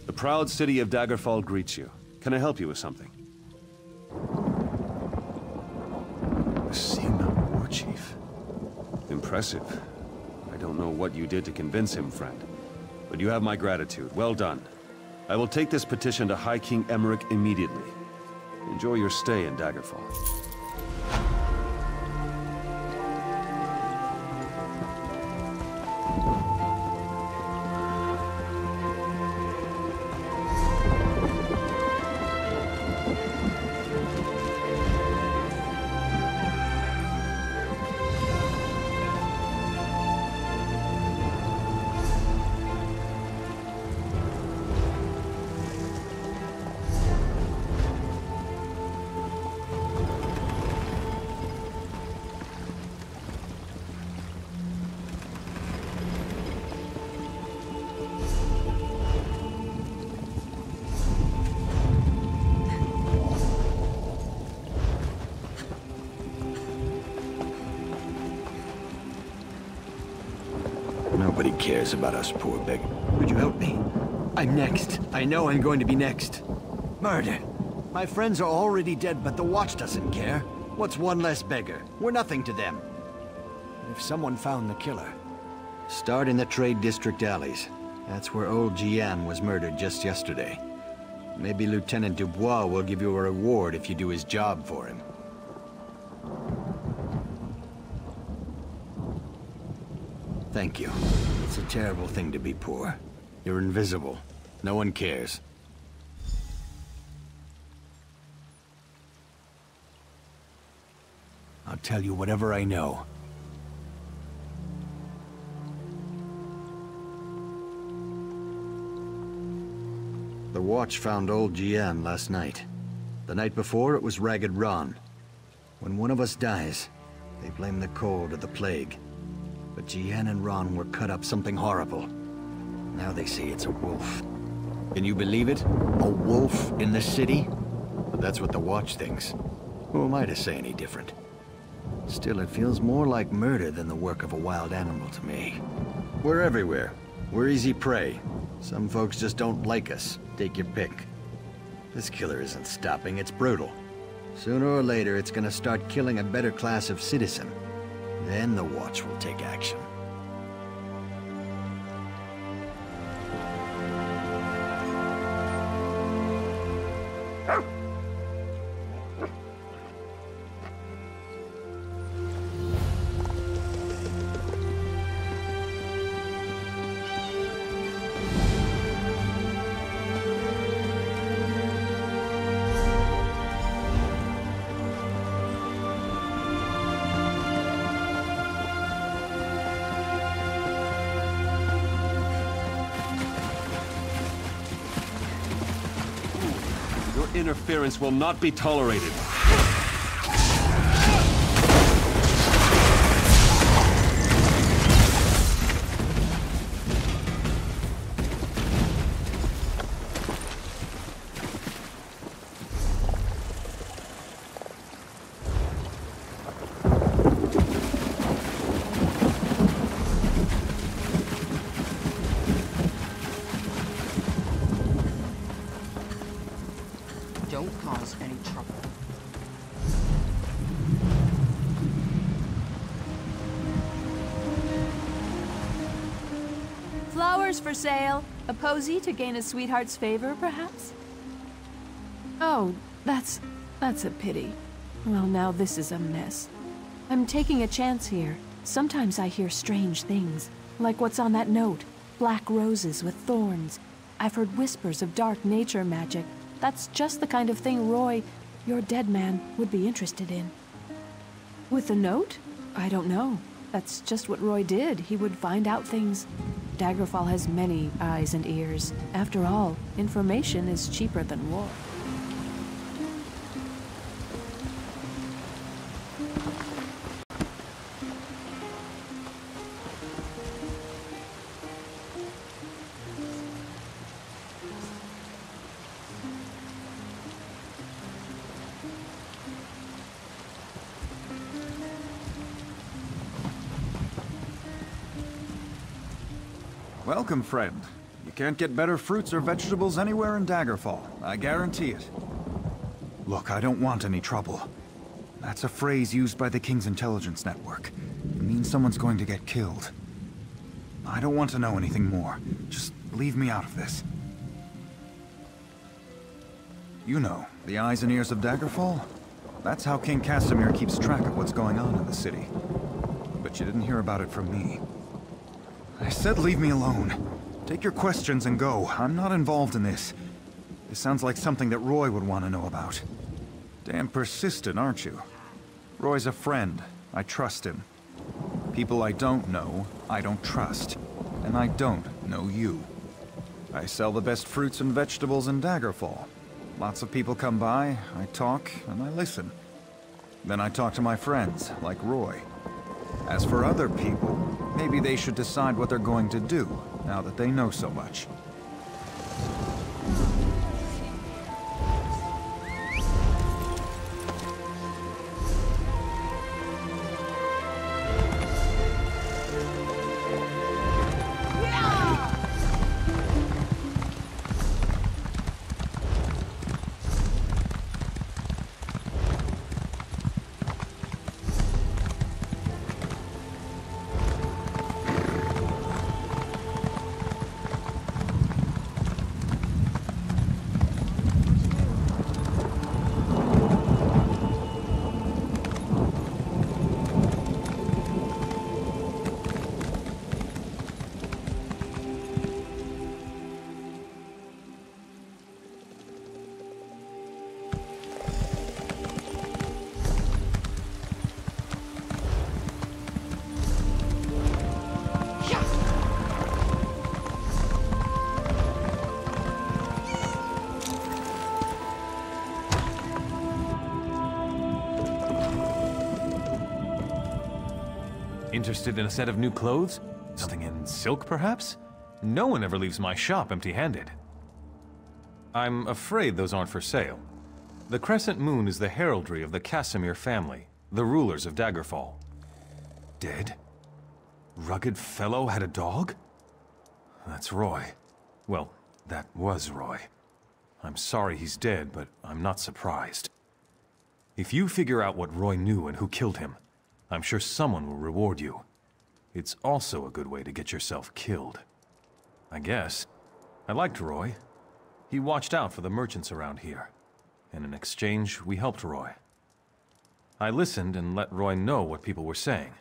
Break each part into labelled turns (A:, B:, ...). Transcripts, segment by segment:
A: The proud city of Daggerfall greets you. Can I help you with something? A Seaman war chief. Impressive. I don't know what you did to convince him, friend. But you have my gratitude. Well done. I will take this petition to High King Emmerich immediately. Enjoy your stay in Daggerfall.
B: Nobody cares about us poor beggars.
C: Could you help me? I'm next. I know I'm going to be next. Murder. My friends are already dead, but the Watch doesn't care. What's one less beggar? We're nothing to them. If someone found the killer... Start in the Trade District alleys. That's where old Gian was murdered just yesterday. Maybe Lieutenant Dubois will give you a reward if you do his job for him. Thank you. It's a terrible thing to be poor. You're invisible. No one cares. I'll tell you whatever I know. The Watch found old Gian last night. The night before, it was Ragged Ron. When one of us dies, they blame the cold or the plague. But Gian and Ron were cut up something horrible. Now they say it's a wolf. Can you believe it? A wolf in the city? But that's what the Watch thinks. Who am I to say any different? Still, it feels more like murder than the work of a wild animal to me. We're everywhere. We're easy prey. Some folks just don't like us. Take your pick. This killer isn't stopping, it's brutal. Sooner or later, it's gonna start killing a better class of citizen. Then the Watch will take action.
A: Interference will not be tolerated.
D: Don't cause any trouble.
E: Flowers for sale. A posy to gain a sweetheart's favor, perhaps? Oh, that's a pity. Well, now this is a mess. I'm taking a chance here. Sometimes I hear strange things, like what's on that note. Black roses with thorns. I've heard whispers of dark nature magic. That's just the kind of thing Roy, your dead man, would be interested in. With a note? I don't know. That's just what Roy did. He would find out things. Daggerfall has many eyes and ears. After all, information is cheaper than war.
F: Welcome, friend. You can't get better fruits or vegetables anywhere in Daggerfall. I guarantee it. Look, I don't want any trouble. That's a phrase used by the King's intelligence network. It means someone's going to get killed. I don't want to know anything more. Just leave me out of this. You know, the eyes and ears of Daggerfall? That's how King Casimir keeps track of what's going on in the city. But you didn't hear about it from me. I said leave me alone. Take your questions and go. I'm not involved in this. This sounds like something that Roy would want to know about. Damn persistent, aren't you? Roy's a friend. I trust him. People I don't know, I don't trust. And I don't know you. I sell the best fruits and vegetables in Daggerfall. Lots of people come by, I talk, and I listen. Then I talk to my friends, like Roy. As for other people, maybe they should decide what they're going to do, now that they know so much.
G: Interested in a set of new clothes? Something in silk, perhaps? No one ever leaves my shop empty-handed. I'm afraid those aren't for sale. The crescent moon is the heraldry of the Casimir family, the rulers of Daggerfall. Dead? Rugged fellow had a dog? That's Roy. Well, that was Roy. I'm sorry he's dead, but I'm not surprised. If you figure out what Roy knew and who killed him, I'm sure someone will reward you. It's also a good way to get yourself killed. I guess. I liked Roy. He watched out for the merchants around here. And in exchange, we helped Roy. I listened and let Roy know what people were saying.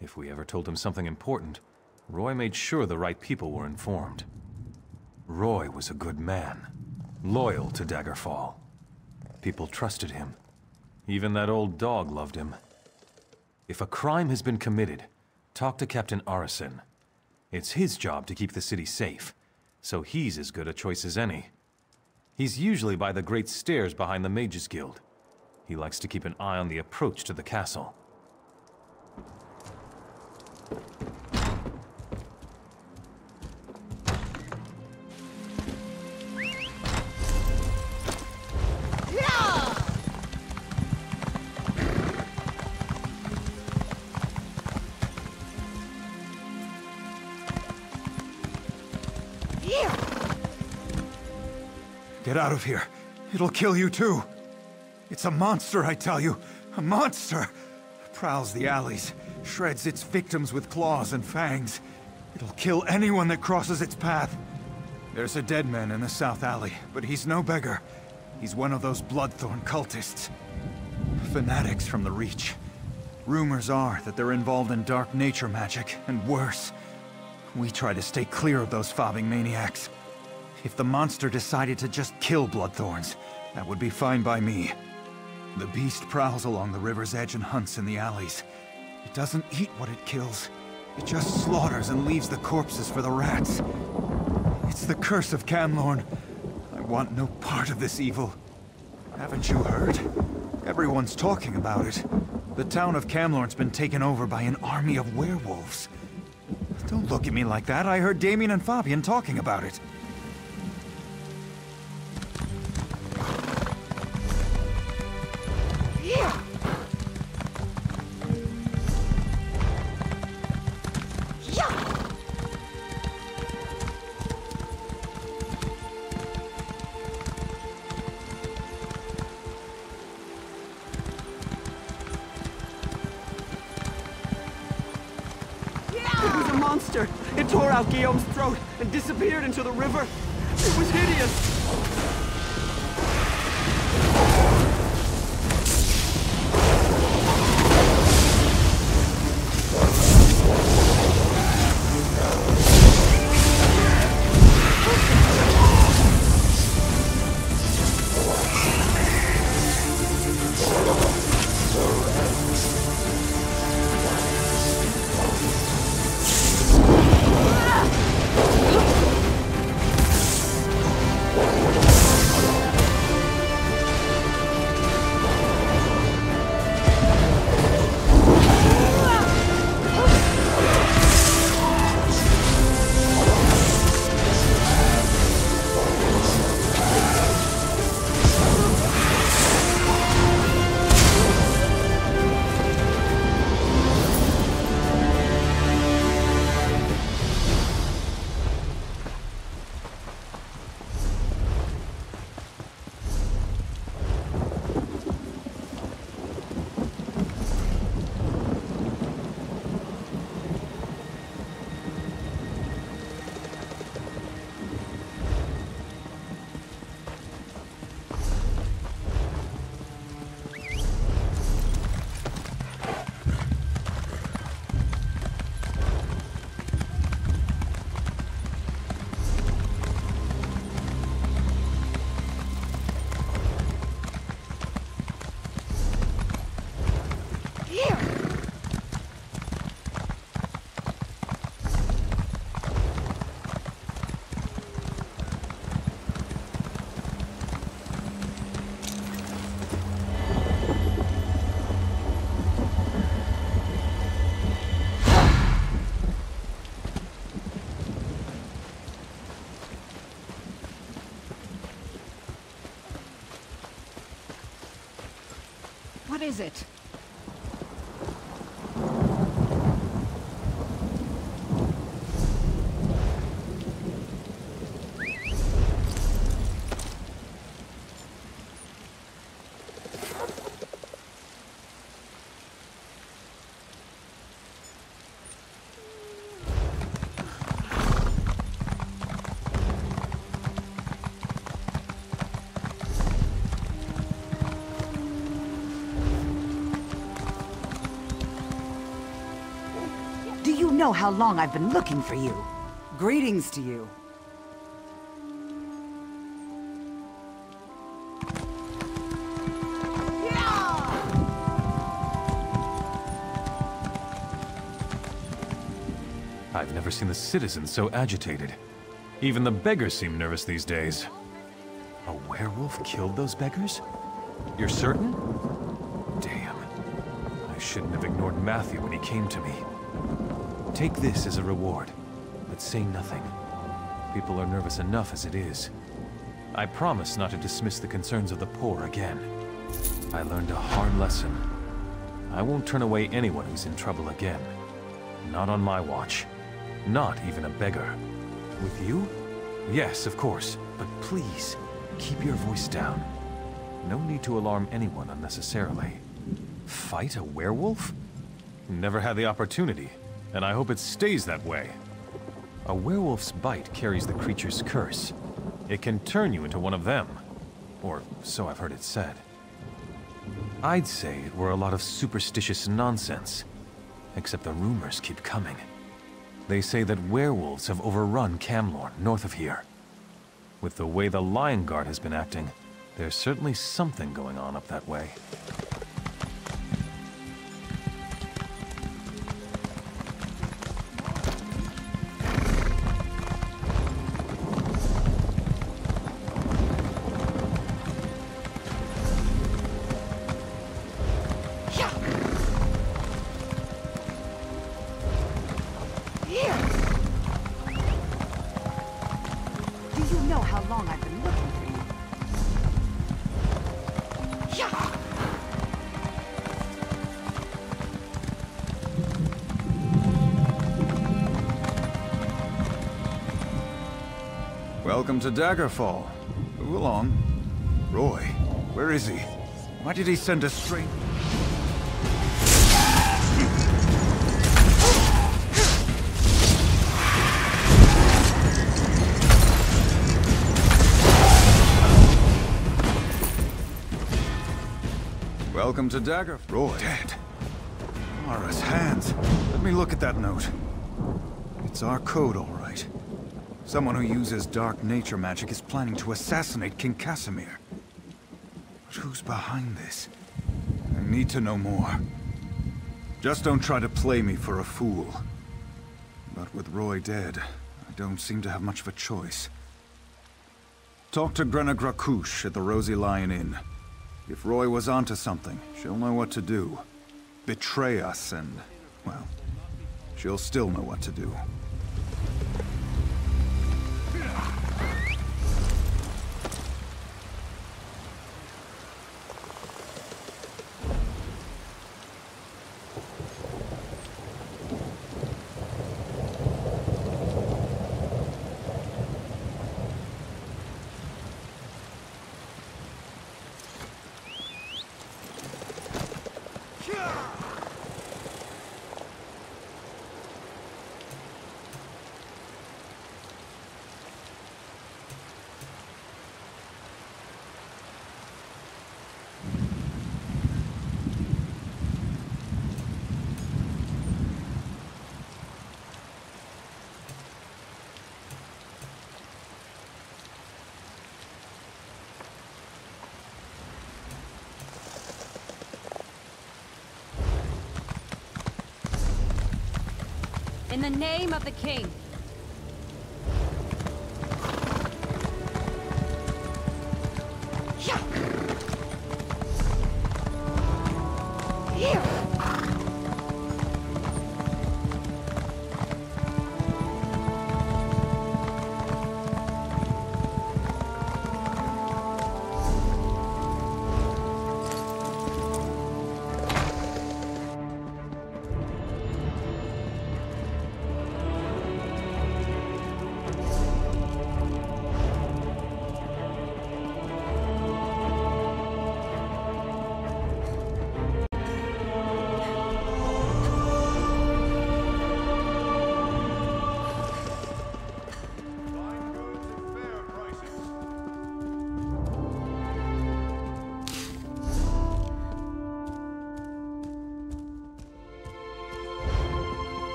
G: If we ever told him something important, Roy made sure the right people were informed. Roy was a good man, loyal to Daggerfall. People trusted him. Even that old dog loved him. If a crime has been committed, talk to Captain Arison. It's his job to keep the city safe, so he's as good a choice as any. He's usually by the great stairs behind the Mages Guild. He likes to keep an eye on the approach to the castle.
F: Get out of here. It'll kill you too. It's a monster, I tell you. A monster! Prowls the alleys, shreds its victims with claws and fangs. It'll kill anyone that crosses its path. There's a dead man in the south alley, but he's no beggar. He's one of those Bloodthorn cultists. Fanatics from the Reach. Rumors are that they're involved in dark nature magic, and worse. We try to stay clear of those fobbing maniacs. If the monster decided to just kill Bloodthorns, that would be fine by me. The beast prowls along the river's edge and hunts in the alleys. It doesn't eat what it kills. It just slaughters and leaves the corpses for the rats. It's the curse of Camlorn. I want no part of this evil. Haven't you heard? Everyone's talking about it. The town of Camlorn's been taken over by an army of werewolves. Don't look at me like that. I heard Damien and Fabian talking about it.
H: monster. It tore out Guillaume's throat and disappeared into the river. It was hideous.
D: What is it?
I: Know how long I've been looking for you.
H: Greetings to you.
G: I've never seen the citizens so agitated. Even the beggars seem nervous these days. A werewolf killed those beggars? You're certain? Damn. I shouldn't have ignored Matthew when he came to me. Take this as a reward, but say nothing. People are nervous enough as it is. I promise not to dismiss the concerns of the poor again. I learned a hard lesson. I won't turn away anyone who's in trouble again. Not on my watch. Not even a beggar. With you? Yes, of course. But please, keep your voice down. No need to alarm anyone unnecessarily. Fight a werewolf? Never had the opportunity. And I hope it stays that way. A werewolf's bite carries the creature's curse. It can turn you into one of them. Or so I've heard it said. I'd say it were a lot of superstitious nonsense. Except the rumors keep coming. They say that werewolves have overrun Camlorn, north of here. With the way the Lion Guard has been acting, there's certainly something going on up that way.
F: Welcome to Daggerfall. Move along. Roy, where is he? Why did he send us straight? Welcome to Daggerfall. Roy. Dead. Mara's hands. Let me look at that note. It's our code, all right. Someone who uses dark nature magic is planning to assassinate King Casimir. But who's behind this? I need to know more. Just don't try to play me for a fool. But with Roy dead, I don't seem to have much of a choice. Talk to Glenumbra at the Rosy Lion Inn. If Roy was onto something, she'll know what to do. Betray us and, well, she'll still know what to do.
J: In the name of the king.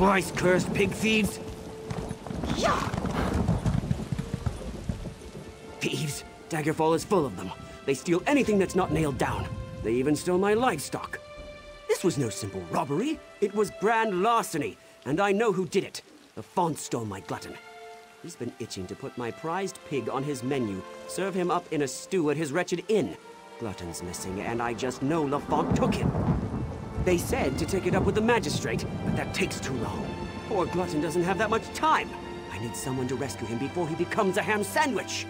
H: Twice cursed pig thieves! Thieves! Daggerfall is full of them. They steal anything that's not nailed down. They even stole my livestock. This was no simple robbery. It was grand larceny, and I know who did it. The Font stole my glutton. He's been itching to put my prized pig on his menu, serve him up in a stew at his wretched inn. Glutton's missing, and I just know Lafont took him. They said to take it up with the magistrate, but that takes too long. Poor Glutton doesn't have that much time. I need someone to rescue him before he becomes a ham sandwich.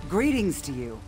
I: Greetings to you.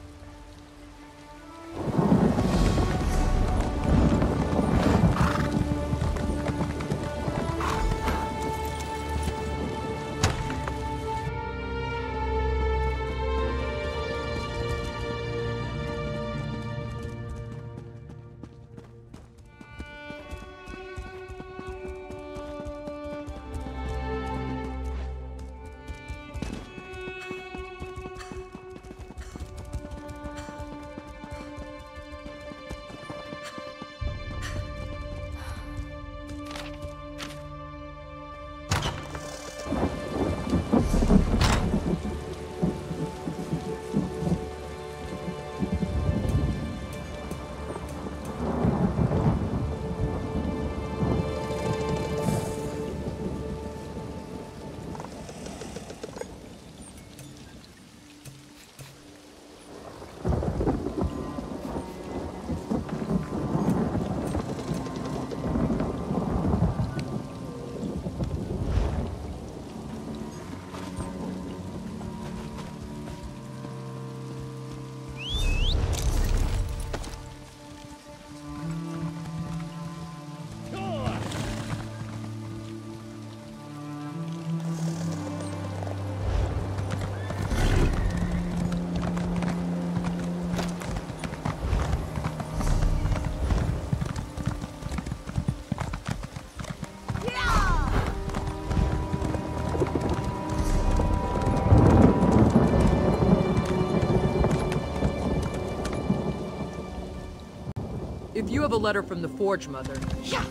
K: If you have a letter from the Forge Mother...
J: Yeah.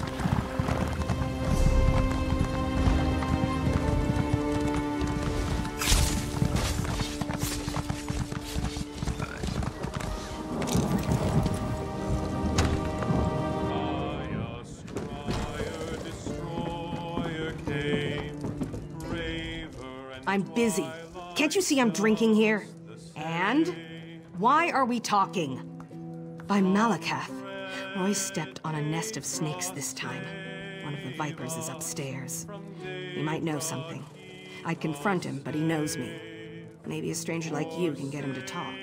L: I'm busy. Can't you see I'm drinking here? And? Why are we talking? By Malakath. Roy stepped on a nest of snakes this time. One of the vipers is upstairs. He might know something. I'd confront him, but he knows me. Maybe a stranger like you can get him to talk.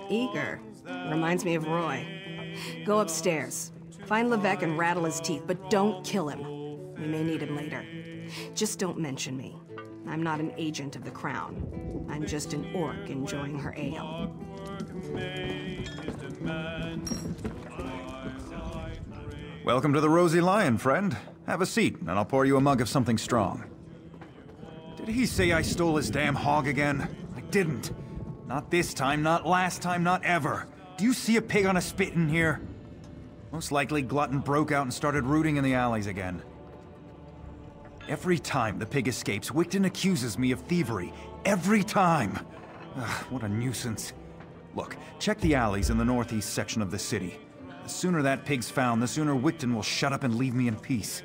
L: Eager. Reminds me of Roy. Go upstairs. Find Levesque and rattle his teeth, but don't kill him. We may need him later. Just don't mention me. I'm not an agent of the Crown. I'm just an orc enjoying her ale.
F: Welcome to the Rosy Lion, friend. Have a seat, and I'll pour you a mug of something strong. Did he say I stole his damn hog again? I didn't. Not this time, not last time, not ever. Do you see a pig on a spit in here? Most likely Glutton broke out and started rooting in the alleys again. Every time the pig escapes, Wigton accuses me of thievery. Every time! Ugh, what a nuisance. Look, check the alleys in the northeast section of the city. The sooner that pig's found, the sooner Wigton will shut up and leave me in peace.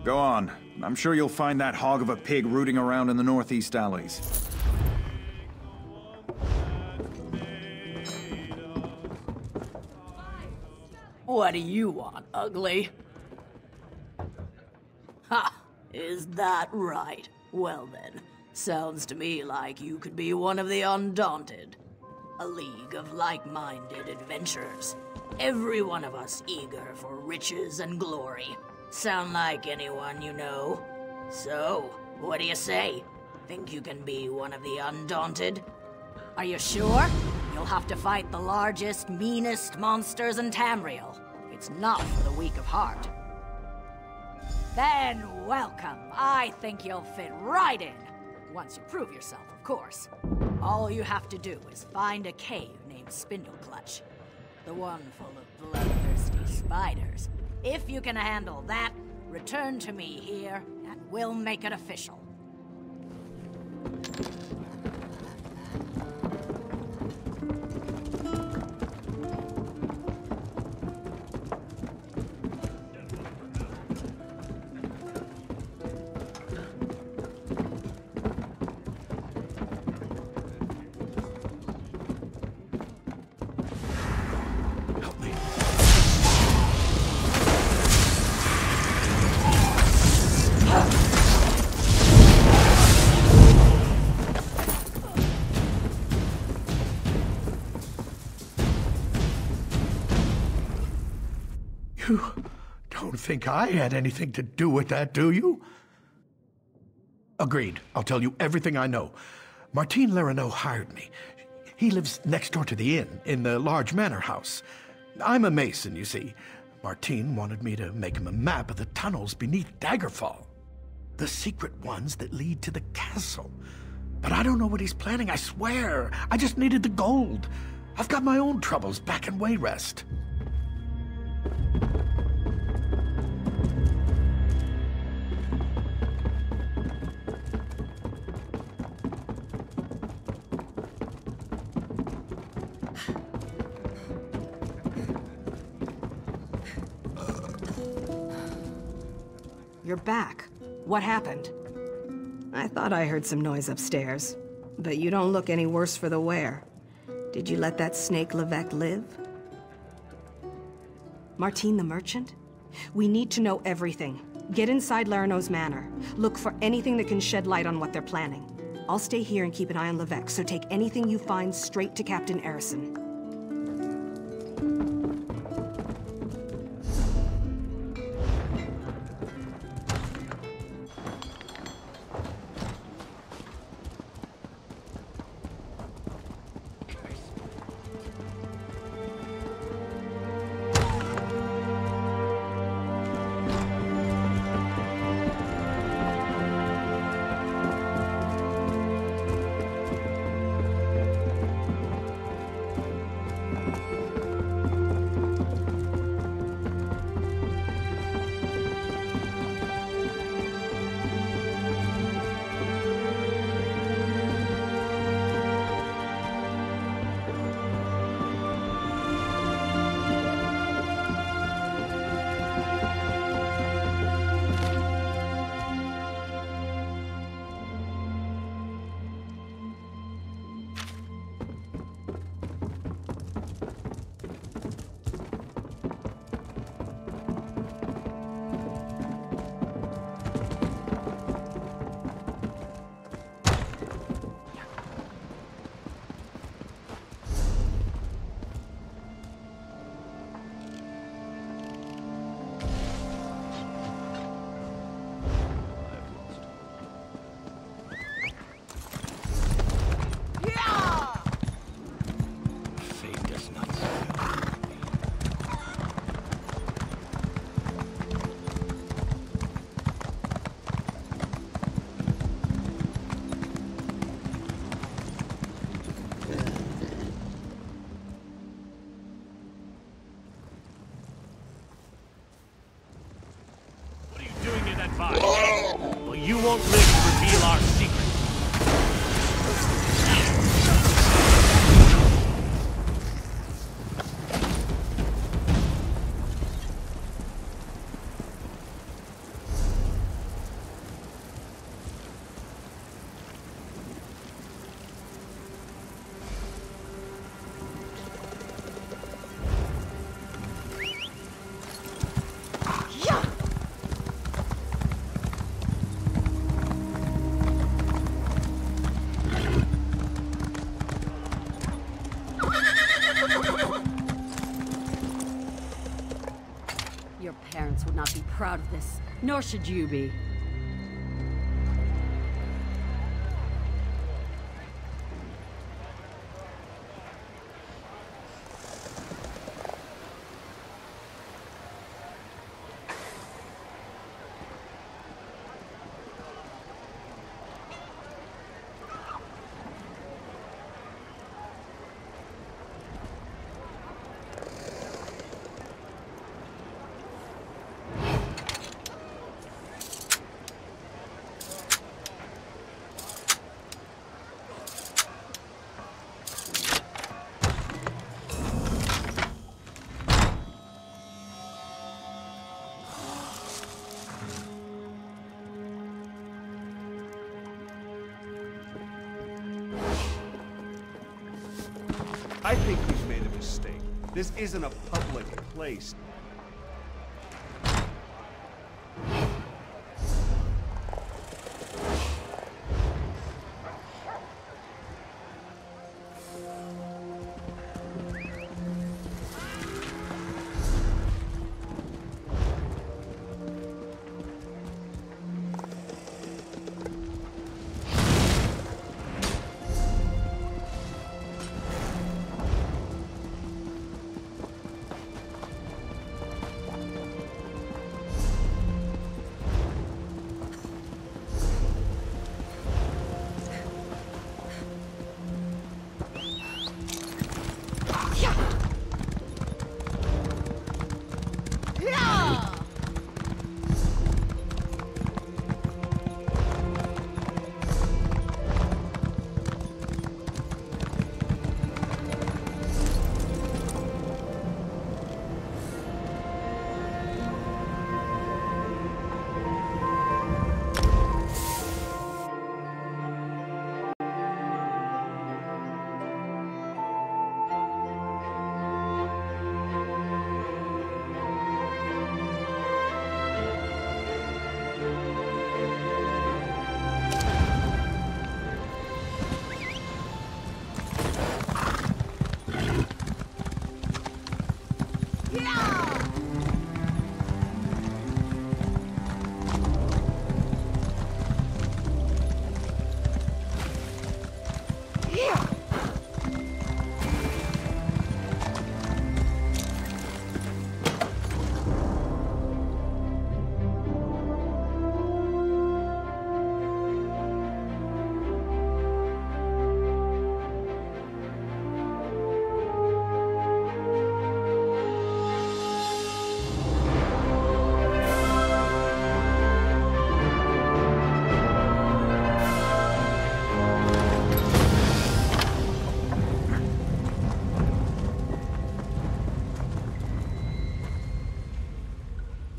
F: Go on. I'm sure you'll find that hog of a pig rooting around in the northeast alleys.
M: What do you want, ugly? Ha! Is that right? Well then, sounds to me like you could be one of the Undaunted. A league of like-minded adventurers. Every one of us eager for riches and glory. Sound like anyone you know? So, what do you say? Think you can be one of the Undaunted?
J: Are you sure? You'll have to fight the largest, meanest monsters in Tamriel. It's not for the weak of heart. Then welcome. I think you'll fit right in. Once you prove yourself, of course. All you have to do is find a cave named Spindleclutch. The one full of bloodthirsty spiders. If you can handle that, return to me here, and we'll make it official.
N: You don't think I had anything to do with that, do you? Agreed. I'll tell you everything I know. Martine Leraneau hired me. He lives next door to the inn, in the large manor house. I'm a mason, you see. Martine wanted me to make him a map of the tunnels beneath Daggerfall. The secret ones that lead to the castle. But I don't know what he's planning, I swear. I just needed the gold. I've got my own troubles back in Wayrest.
L: You're back. What happened? I thought I heard some noise upstairs, but you don't look any worse for the wear. Did you let that snake Levesque live? Martine the merchant? We need to know everything. Get inside Leraneau's manor. Look for anything that can shed light on what they're planning. I'll stay here and keep an eye on Levesque, so take anything you find straight to Captain Erison.
O: survive. But you won't live to reveal our secret.
P: Your parents would not be proud of this, nor should you be.
A: I think we've made a mistake. This isn't a public place.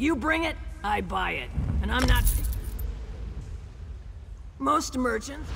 J: You bring it, I buy it. And I'm not... Most merchants...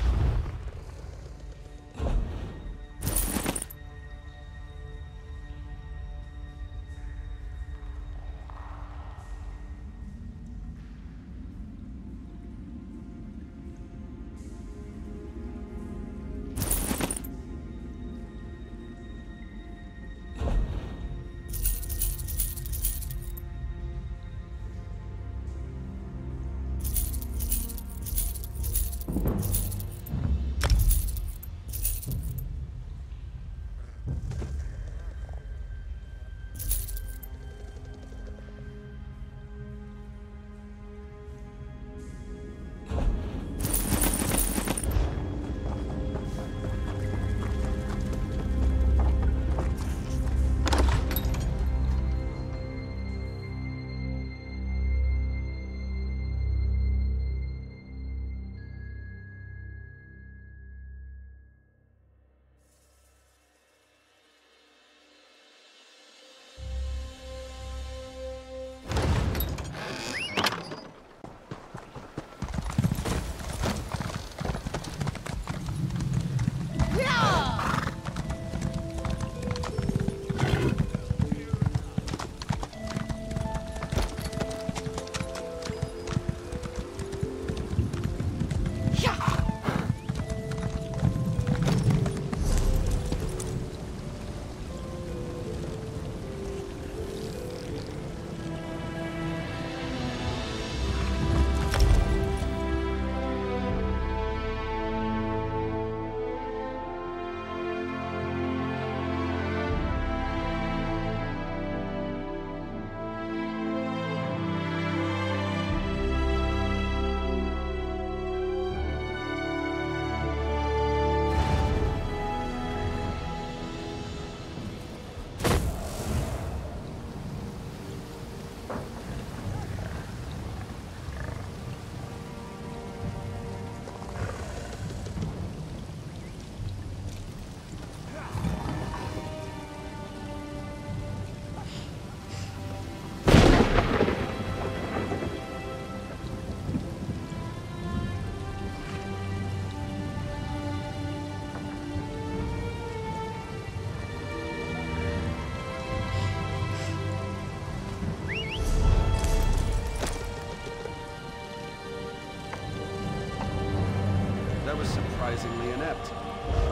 A: was surprisingly inept.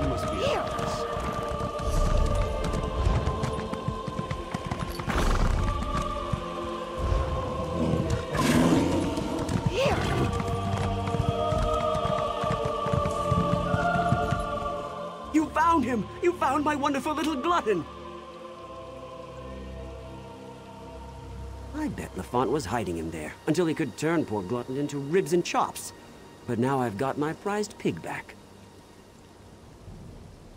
A: You must be a goddess.
H: You found him! You found my wonderful little glutton! I bet Lafont was hiding him there, until he could turn poor glutton into ribs and chops. But now I've got my prized pig back.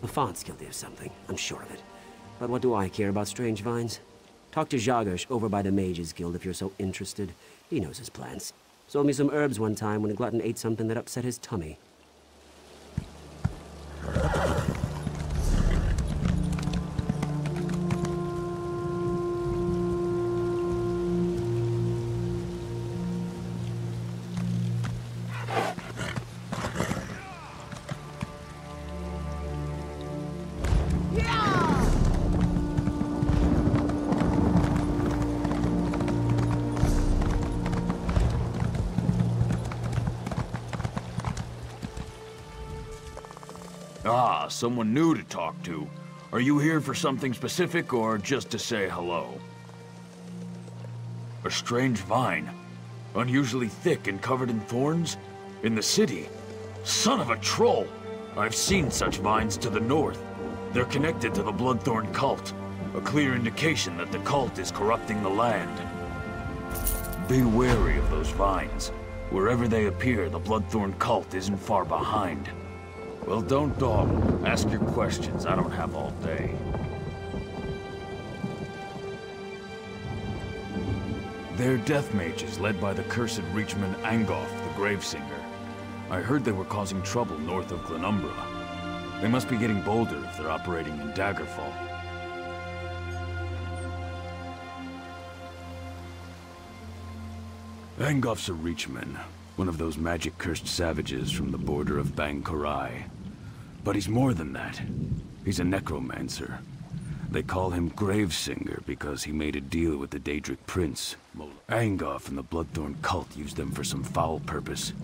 H: Lafont's guilty of something, I'm sure of it. But what do I care about strange vines? Talk to Jagosh over by the Mages Guild if you're so interested. He knows his plans. Sold me some herbs one time when a glutton ate something that upset his tummy.
Q: Ah, someone new to talk to. Are you here for something specific or just to say hello? A strange vine. Unusually thick and covered in thorns? In the city? Son of a troll! I've seen such vines to the north. They're connected to the Bloodthorn cult. A clear indication that the cult is corrupting the land. Be wary of those vines. Wherever they appear, the Bloodthorn cult isn't far behind. Well, don't dawdle. Ask your questions. I don't have all day. They're death mages led by the cursed Reachman Angoff, the Gravesinger. I heard they were causing trouble north of Glenumbra. They must be getting bolder if they're operating in Daggerfall. Angoff's a Reachman, one of those magic-cursed savages from the border of Bang Korai. But he's more than that. He's a necromancer. They call him Gravesinger because he made a deal with the Daedric Prince. Angoff and the Bloodthorn cult used them for some foul purpose.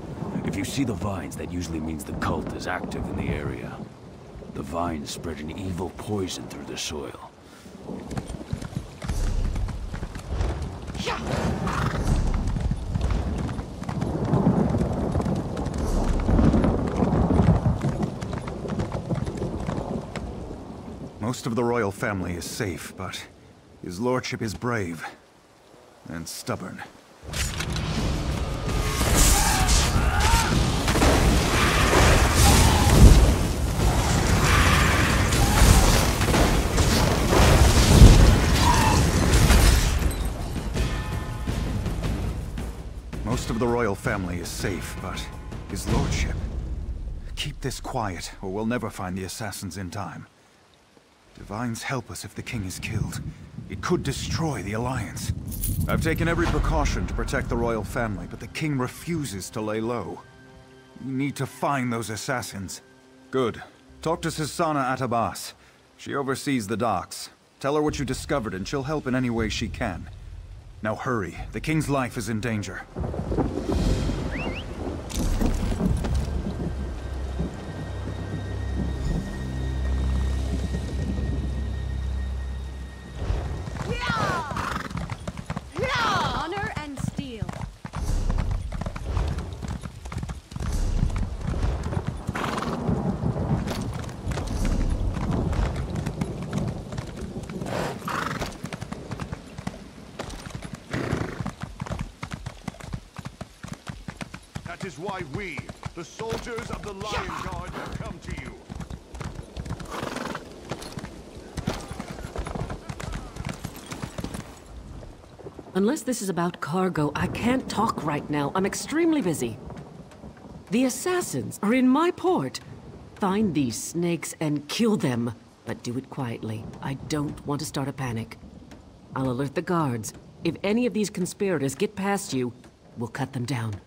Q: If you see the vines, that usually means the cult is active in the area. The vines spread an evil poison through the soil.
F: Most of the royal family is safe, but his lordship is brave and stubborn. Most of the royal family is safe, but his lordship... Keep this quiet, or we'll never find the assassins in time. Divines help us if the king is killed. It could destroy the Alliance. I've taken every precaution to protect the royal family, but the king refuses to lay low. We need to find those assassins. Good. Talk to Sisana Atabas. She oversees the docks. Tell her what you discovered and she'll help in any way she can. Now hurry. The king's life is in danger.
P: Honor and steel.
R: That is why we, the soldiers of the Lion Guard, have come to you.
S: Unless this is about cargo, I can't talk right now. I'm extremely busy. The assassins are in my port. Find these snakes and kill them. But do it quietly. I don't want to start a panic. I'll alert the guards. If any of these conspirators get past you, we'll cut them down.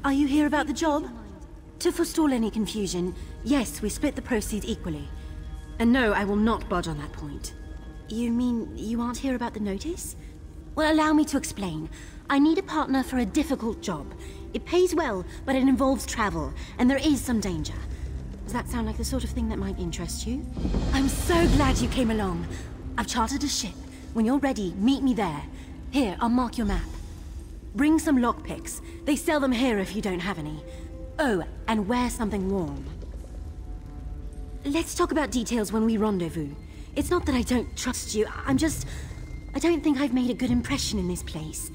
T: Are you here about the job? To forestall any confusion, yes, we split the proceeds equally. And no, I will not budge on that point. You mean you aren't here about the notice? Well, allow me to explain. I need a partner for a difficult job. It pays well, but it involves travel, and there is some danger. Does that sound like the sort of thing that might interest you? I'm so glad you came along. I've chartered a ship. When you're ready, meet me there. Here, I'll mark your map. Bring some lockpicks. They sell them here if you don't have any. Oh, and wear something warm. Let's talk about details when we rendezvous. It's not that I don't trust you, I don't think I've made a good impression in this place.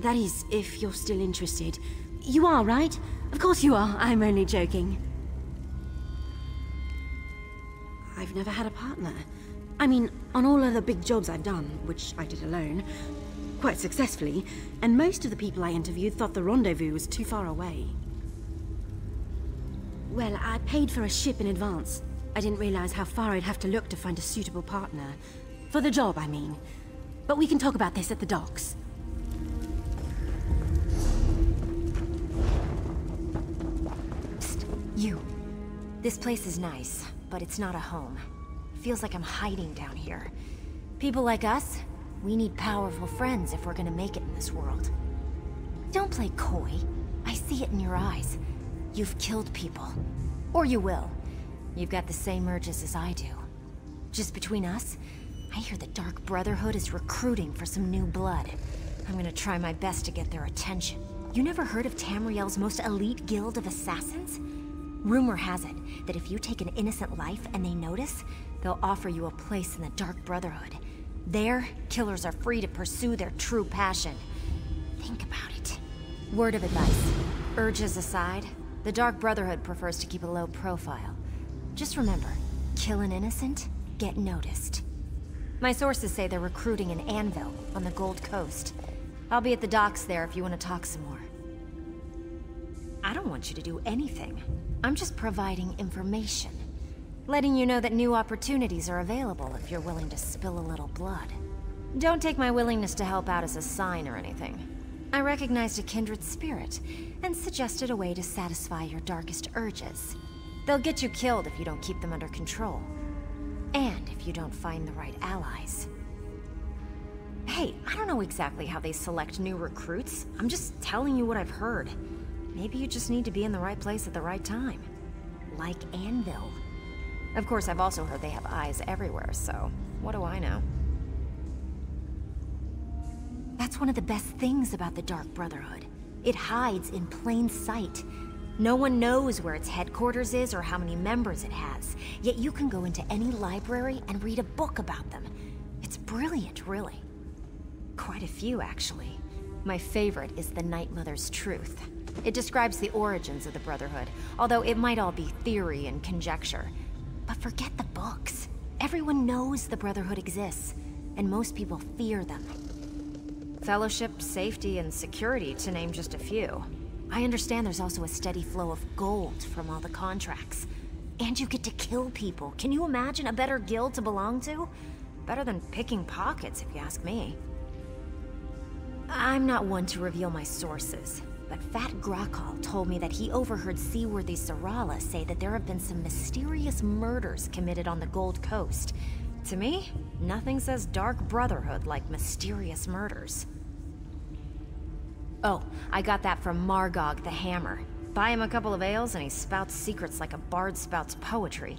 T: That is, if you're still interested. You are, right? Of course you are, I'm only joking. I've never had a partner. I mean, on all other big jobs I've done, which I did alone, quite successfully, and most of the people I interviewed thought the rendezvous was too far away. Well, I paid for a ship in advance. I didn't realize how far I'd have to look to find a suitable partner. For the job, I mean. But we can talk about this at the docks.
U: Psst, you. This place is nice, but it's not a home. Feels like I'm hiding down here. People like us, we need powerful friends if we're gonna make it in this world. Don't play coy. I see it in your eyes. You've killed people. Or you will. You've got the same urges as I do. Just between us, I hear the Dark Brotherhood is recruiting for some new blood. I'm gonna try my best to get their attention. You never heard of Tamriel's most elite guild of assassins? Rumor has it that if you take an innocent life and they notice, they'll offer you a place in the Dark Brotherhood. There, killers are free to pursue their true passion. Think about it. Word of advice. Urges aside, the Dark Brotherhood prefers to keep a low profile. Just remember, kill an innocent, get noticed. My sources say they're recruiting in Anvil, on the Gold Coast. I'll be at the docks there if you want to talk some more. I don't want you to do anything. I'm just providing information. Letting you know that new opportunities are available if you're willing to spill a little blood. Don't take my willingness to help out as a sign or anything. I recognized a kindred spirit, and suggested a way to satisfy your darkest urges. They'll get you killed if you don't keep them under control. And if you don't find the right allies. Hey, I don't know exactly how they select new recruits. I'm just telling you what I've heard. Maybe you just need to be in the right place at the right time. Like Anvil. Of course, I've also heard they have eyes everywhere, so what do I know? That's one of the best things about the Dark Brotherhood. It hides in plain sight. No one knows where its headquarters is or how many members it has, yet you can go into any library and read a book about them. It's brilliant, really. Quite a few, actually. My favorite is The Night Mother's Truth. It describes the origins of the Brotherhood, although it might all be theory and conjecture. But forget the books. Everyone knows the Brotherhood exists, and most people fear them. Fellowship, safety, and security, to name just a few. I understand there's also a steady flow of gold from all the contracts. And you get to kill people. Can you imagine a better guild to belong to? Better than picking pockets, if you ask me. I'm not one to reveal my sources, but Fat Grakal told me that he overheard Seaworthy Sarala say that there have been some mysterious murders committed on the Gold Coast. To me, nothing says Dark Brotherhood like mysterious murders. Oh, I got that from Margog the Hammer. Buy him a couple of ales and he spouts secrets like a bard spouts poetry.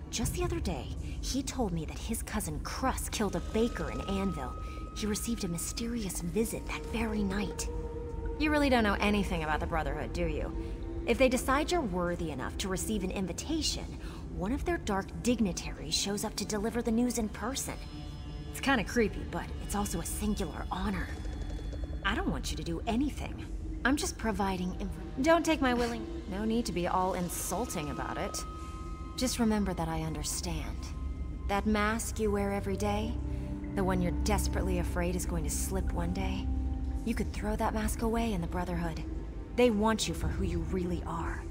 U: Just the other day, he told me that his cousin Crus killed a baker in Anvil. He received a mysterious visit that very night. You really don't know anything about the Brotherhood, do you? If they decide you're worthy enough to receive an invitation, one of their dark dignitaries shows up to deliver the news in person. It's kind of creepy, but it's also a singular honor. I don't want you to do anything. I'm just providing Don't take my willing... No need to be all insulting about it. Just remember that I understand. That mask you wear every day, the one you're desperately afraid is going to slip one day, you could throw that mask away in the Brotherhood. They want you for who you really are.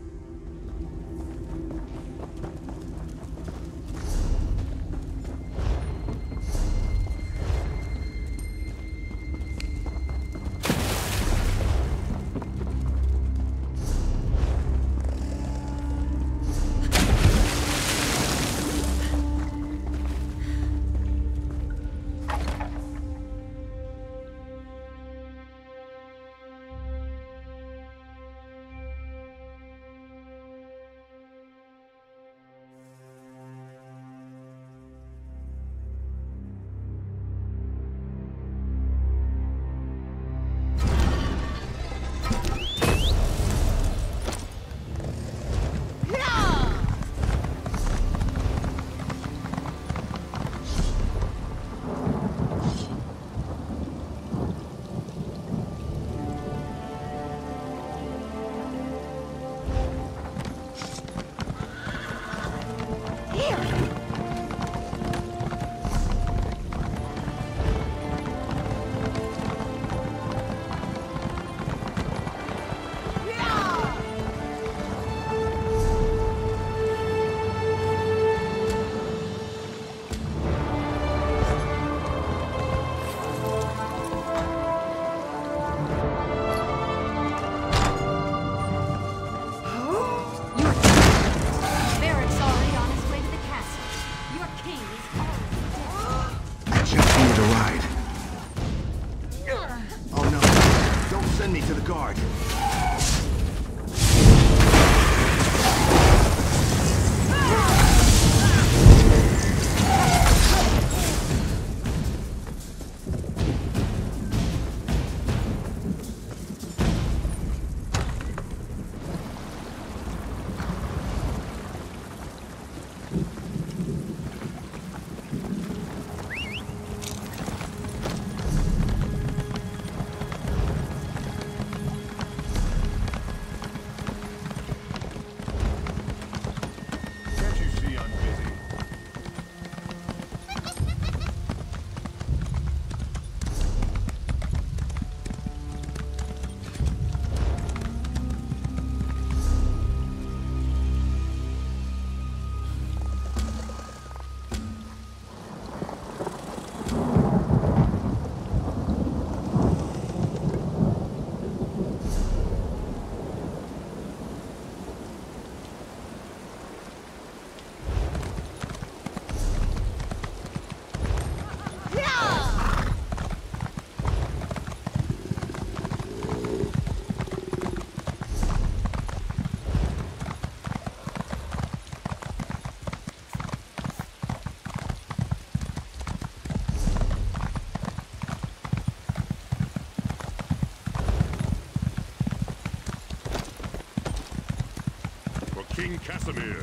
R: King Casimir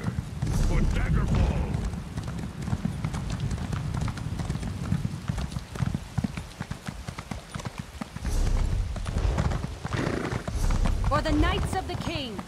R: for Daggerfall.
P: For the Knights of the King!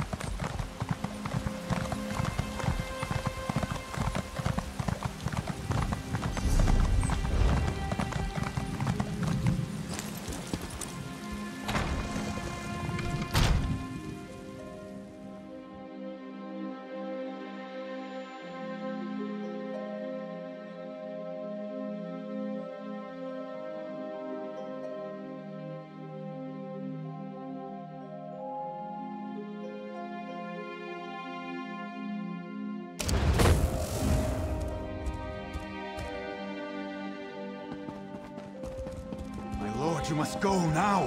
F: You must go now.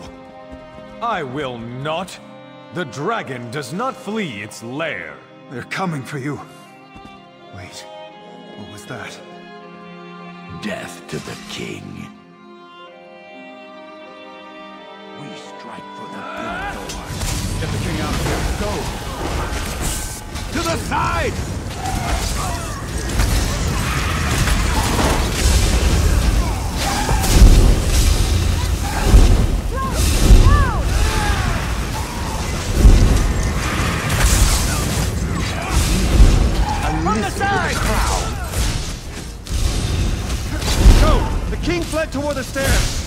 G: I will not. The dragon does not flee its lair.
F: They're coming for you. Wait, what was that?
N: Death to the king. We strike for the Bloodthorn.
F: Get the king out of here. Go! To the side!
G: From the side!
F: Go! The king fled toward the stairs!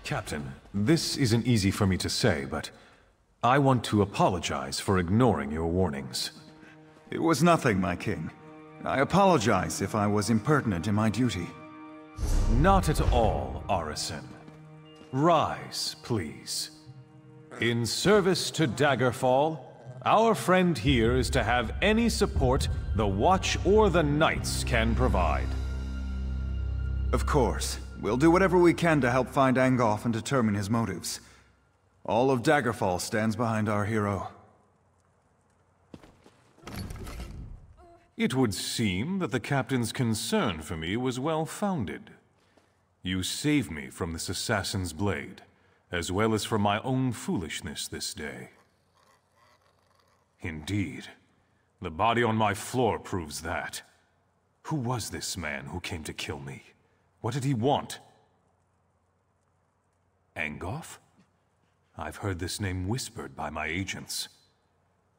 G: Captain, this isn't easy for me to say, but I want to apologize for ignoring your warnings.
F: It was nothing, my king. I apologize if I was impertinent in my duty.
G: Not at all, Arisen. Rise, please. In service to Daggerfall, our friend here is to have any support the Watch or the Knights can provide.
F: Of course. We'll do whatever we can to help find Angoff and determine his motives. All of Daggerfall stands behind our hero.
G: It would seem that the Captain's concern for me was well-founded. You saved me from this assassin's blade, as well as from my own foolishness this day. Indeed, the body on my floor proves that. Who was this man who came to kill me? What did he want? Angoff? I've heard this name whispered by my agents.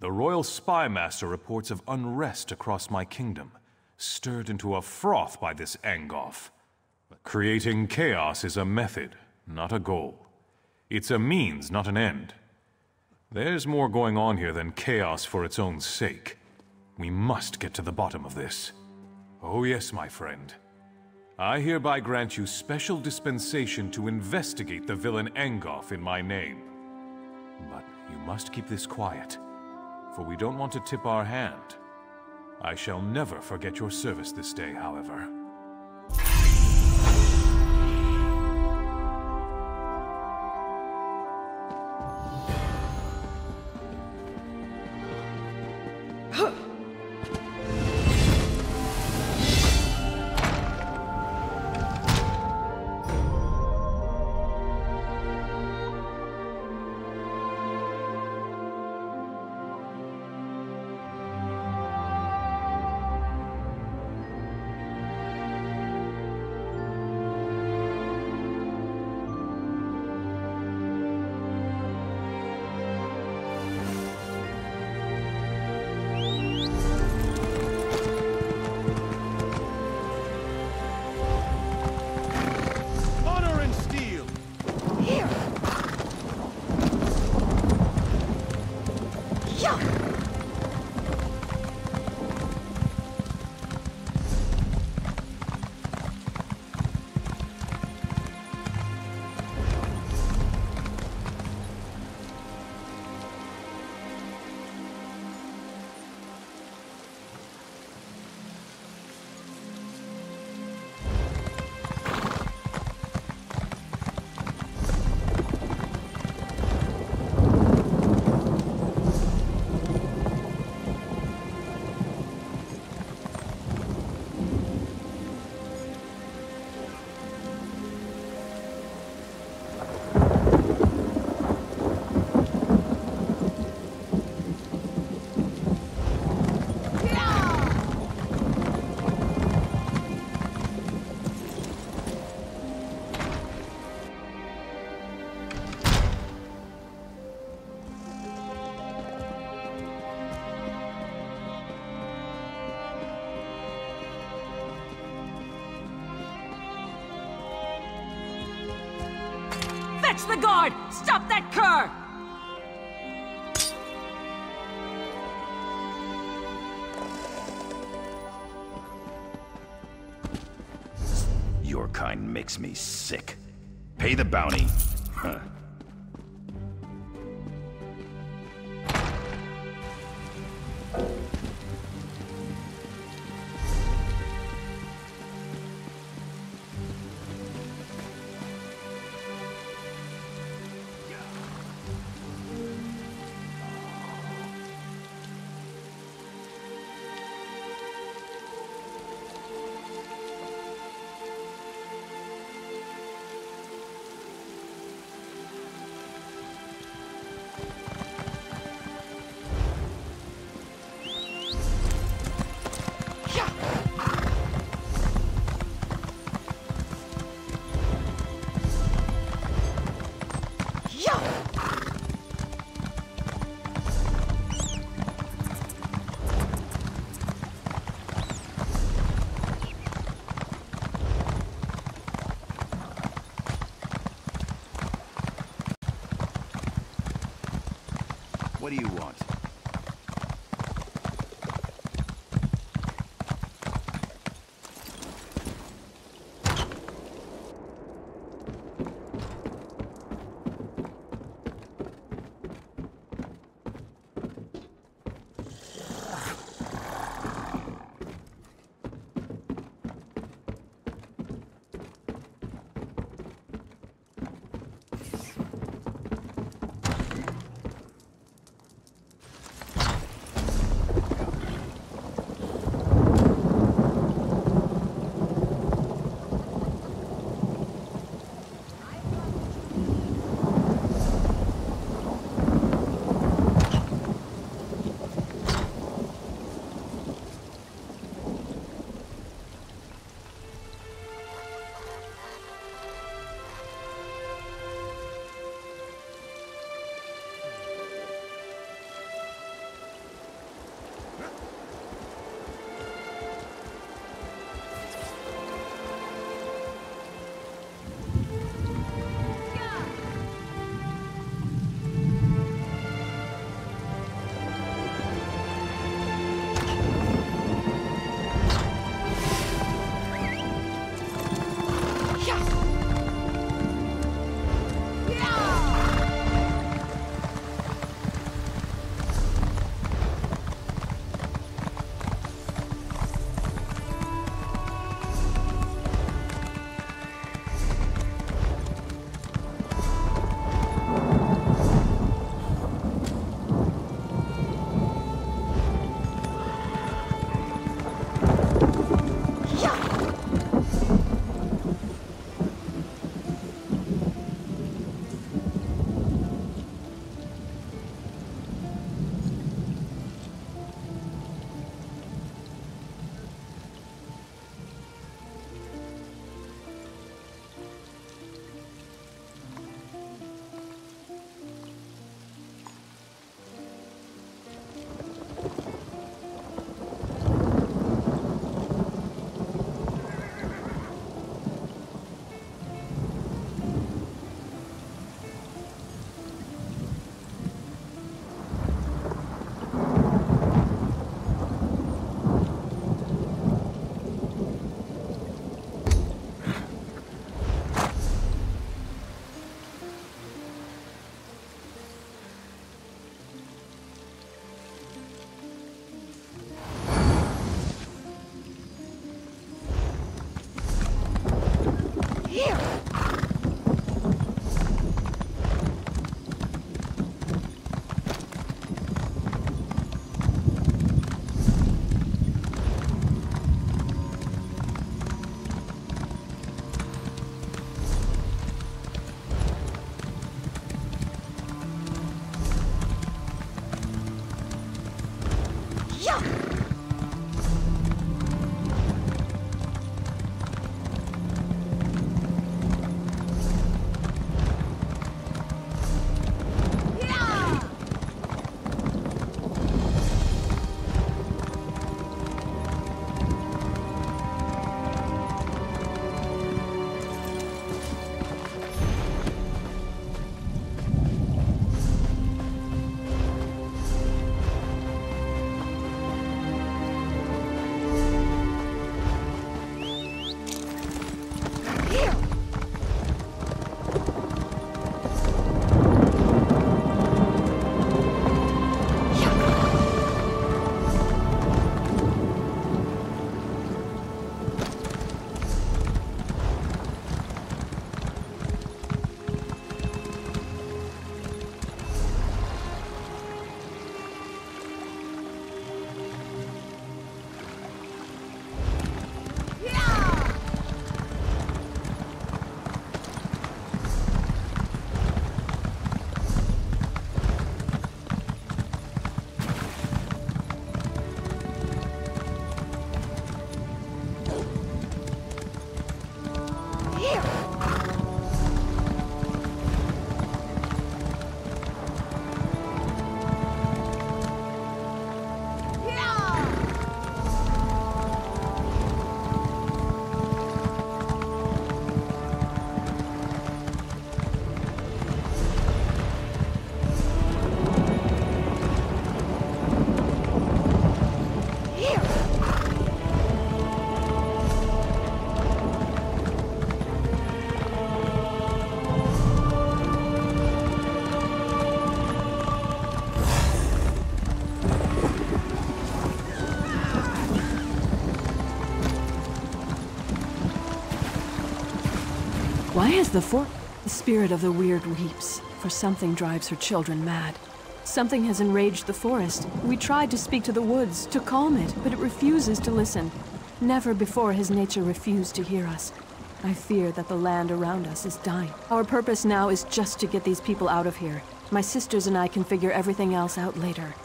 G: The Royal Spy Master reports of unrest across my kingdom, stirred into a froth by this Angoff. Creating chaos is a method, not a goal. It's a means, not an end. There's more going on here than chaos for its own sake. We must get to the bottom of this. Oh yes, my friend. I hereby grant you special dispensation to investigate the villain Angoff in my name. But you must keep this quiet, for we don't want to tip our hand. I shall never forget your service this day, however.
S: Fetch the guard! Stop that cur!
B: Your kind makes me sick. Pay the bounty. Huh. What do you want?
L: Here!
E: Why has the spirit of the weird weeps, for something drives her children mad. Something has enraged the forest. We tried to speak to the woods, to calm it, but it refuses to listen. Never before has nature refused to hear us. I fear that the land around us is dying. Our purpose now is just to get these people out of here. My sisters and I can figure everything else out later.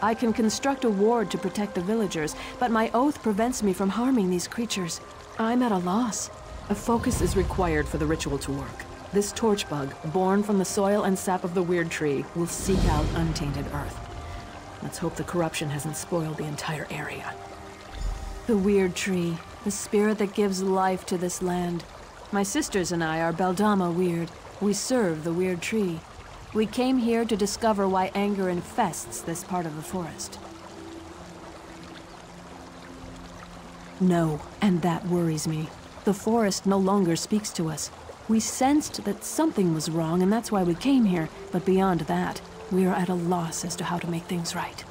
E: I can construct a ward to protect the villagers, but my oath prevents me from harming these creatures. I'm at a loss. A focus is required for the ritual to work. This torch bug, born from the soil and sap of the weird tree, will seek out untainted earth. Let's hope the corruption hasn't spoiled the entire area. The weird tree, the spirit that gives life to this land. My sisters and I are Beldama Weird. We serve the weird tree. We came here to discover why anger infests this part of the forest. No, and that worries me. The forest no longer speaks to us. We sensed that something was wrong, and that's why we came here. But beyond that, we are at a loss as to how to make things right.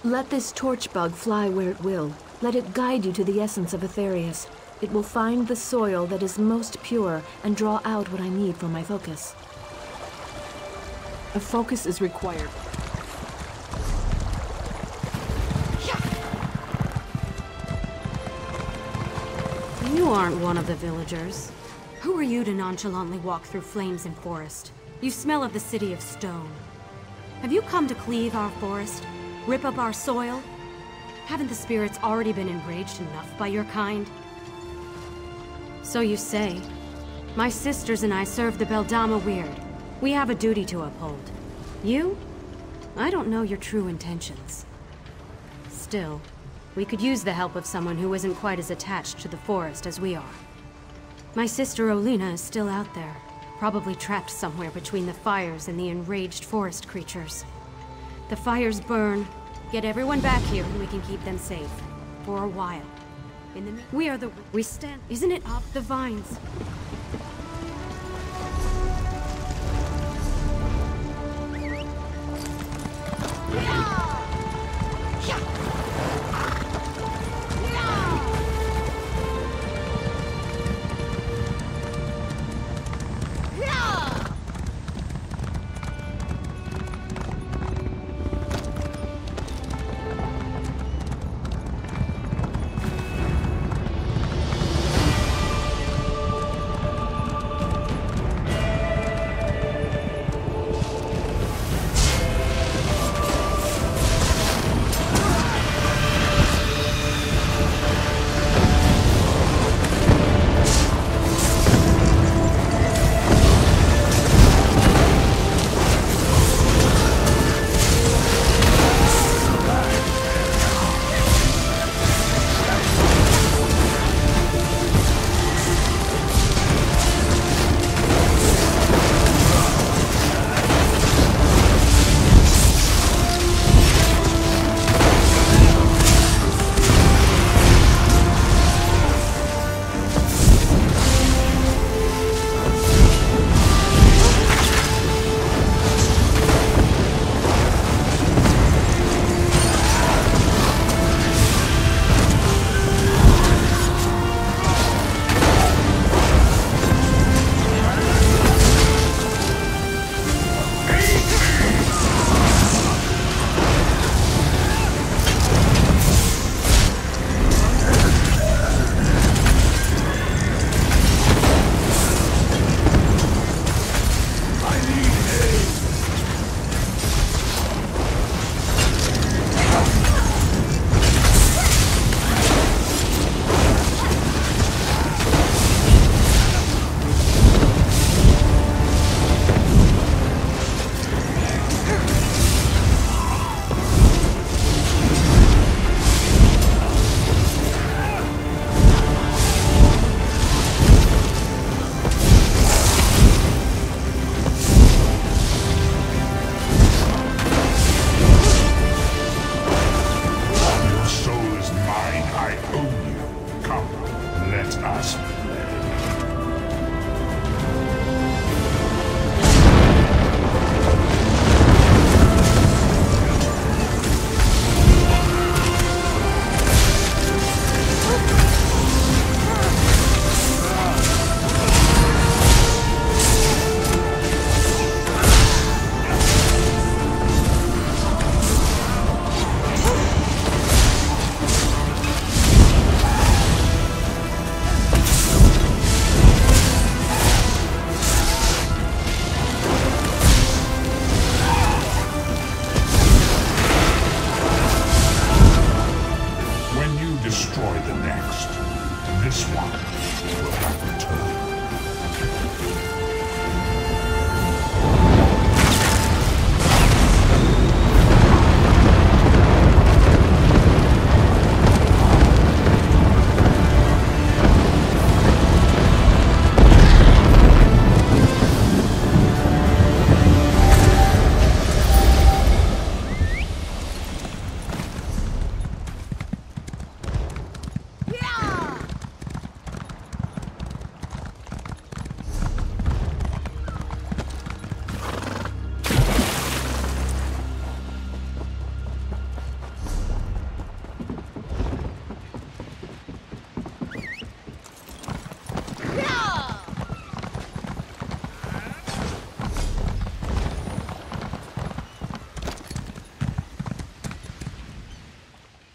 E: Let this torch bug fly where it will. Let it guide you to the essence of Aetherius. It will find the soil that is most pure and draw out what I need for my focus. A focus is required.
L: You aren't one of the villagers. Who are you to nonchalantly walk through flames and forest? You smell of the city of stone. Have you come to cleave our forest? Rip up our soil? Haven't the spirits already been enraged enough by your kind? So you say. My sisters and I serve the Beldama Weird. We have a duty to uphold. You? I don't know your true intentions. Still, we could use the help of someone who isn't quite as attached to the forest as we are. My sister Olina is still out there, probably trapped somewhere between the fires and the enraged forest creatures. The fires burn, get everyone back here and we can keep them safe. For a while. We stand. Isn't it up the vines?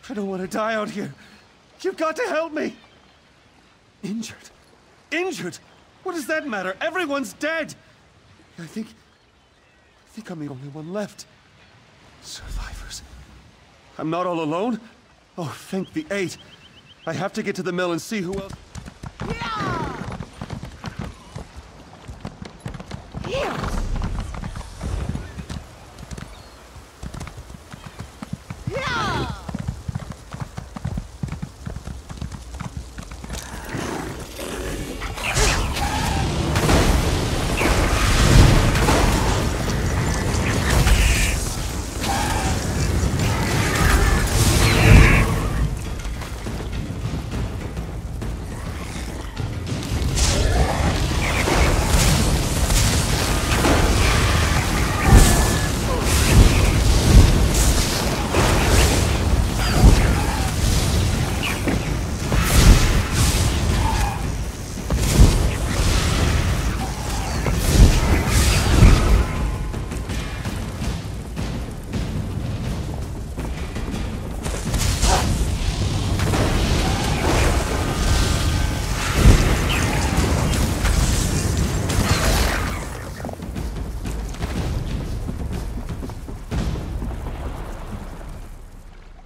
A: I don't want to die out here. You've got to help me! Injured? Injured? What does that matter? Everyone's dead! I think I'm the only one left. Survivors. I'm not all alone? Oh, thank the 8. I have to get to the mill and see who else...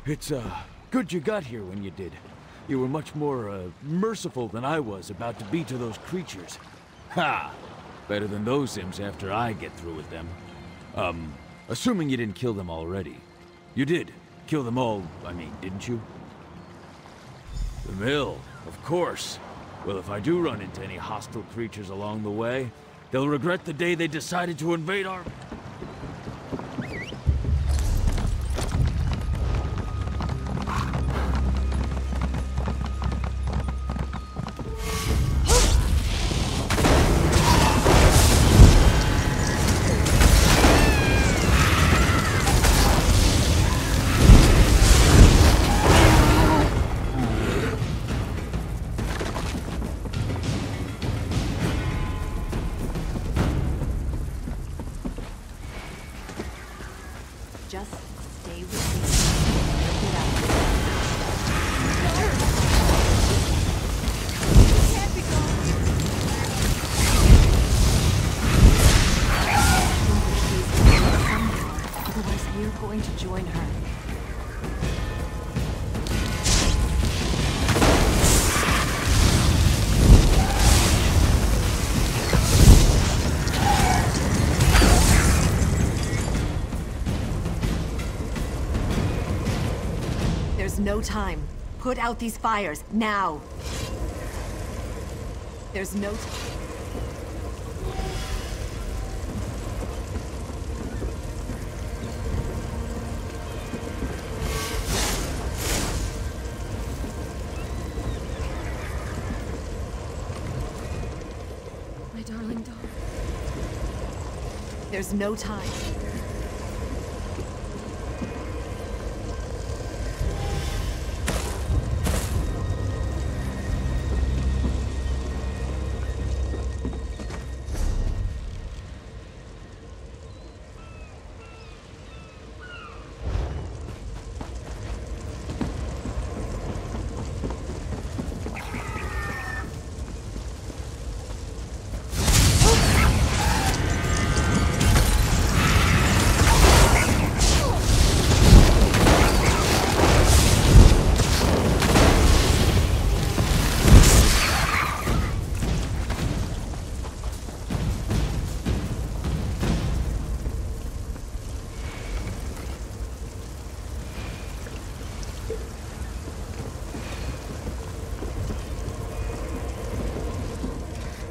Q: It's, good you got here when you did. You were much more, merciful than I was about to be to those creatures. Ha! Better than those Sims after I get through with them. Assuming you didn't kill them already. You did. Kill them all, I mean, didn't you? The mill, of course. Well, if I do run into any hostile creatures along the way, they'll regret the day they decided to invade our...
D: Just stay with me. Get out. You can't be gone. Otherwise, we're going to join her.
U: There's no time. Put out these fires, now! There's no time.
E: My darling dog.
U: There's no time.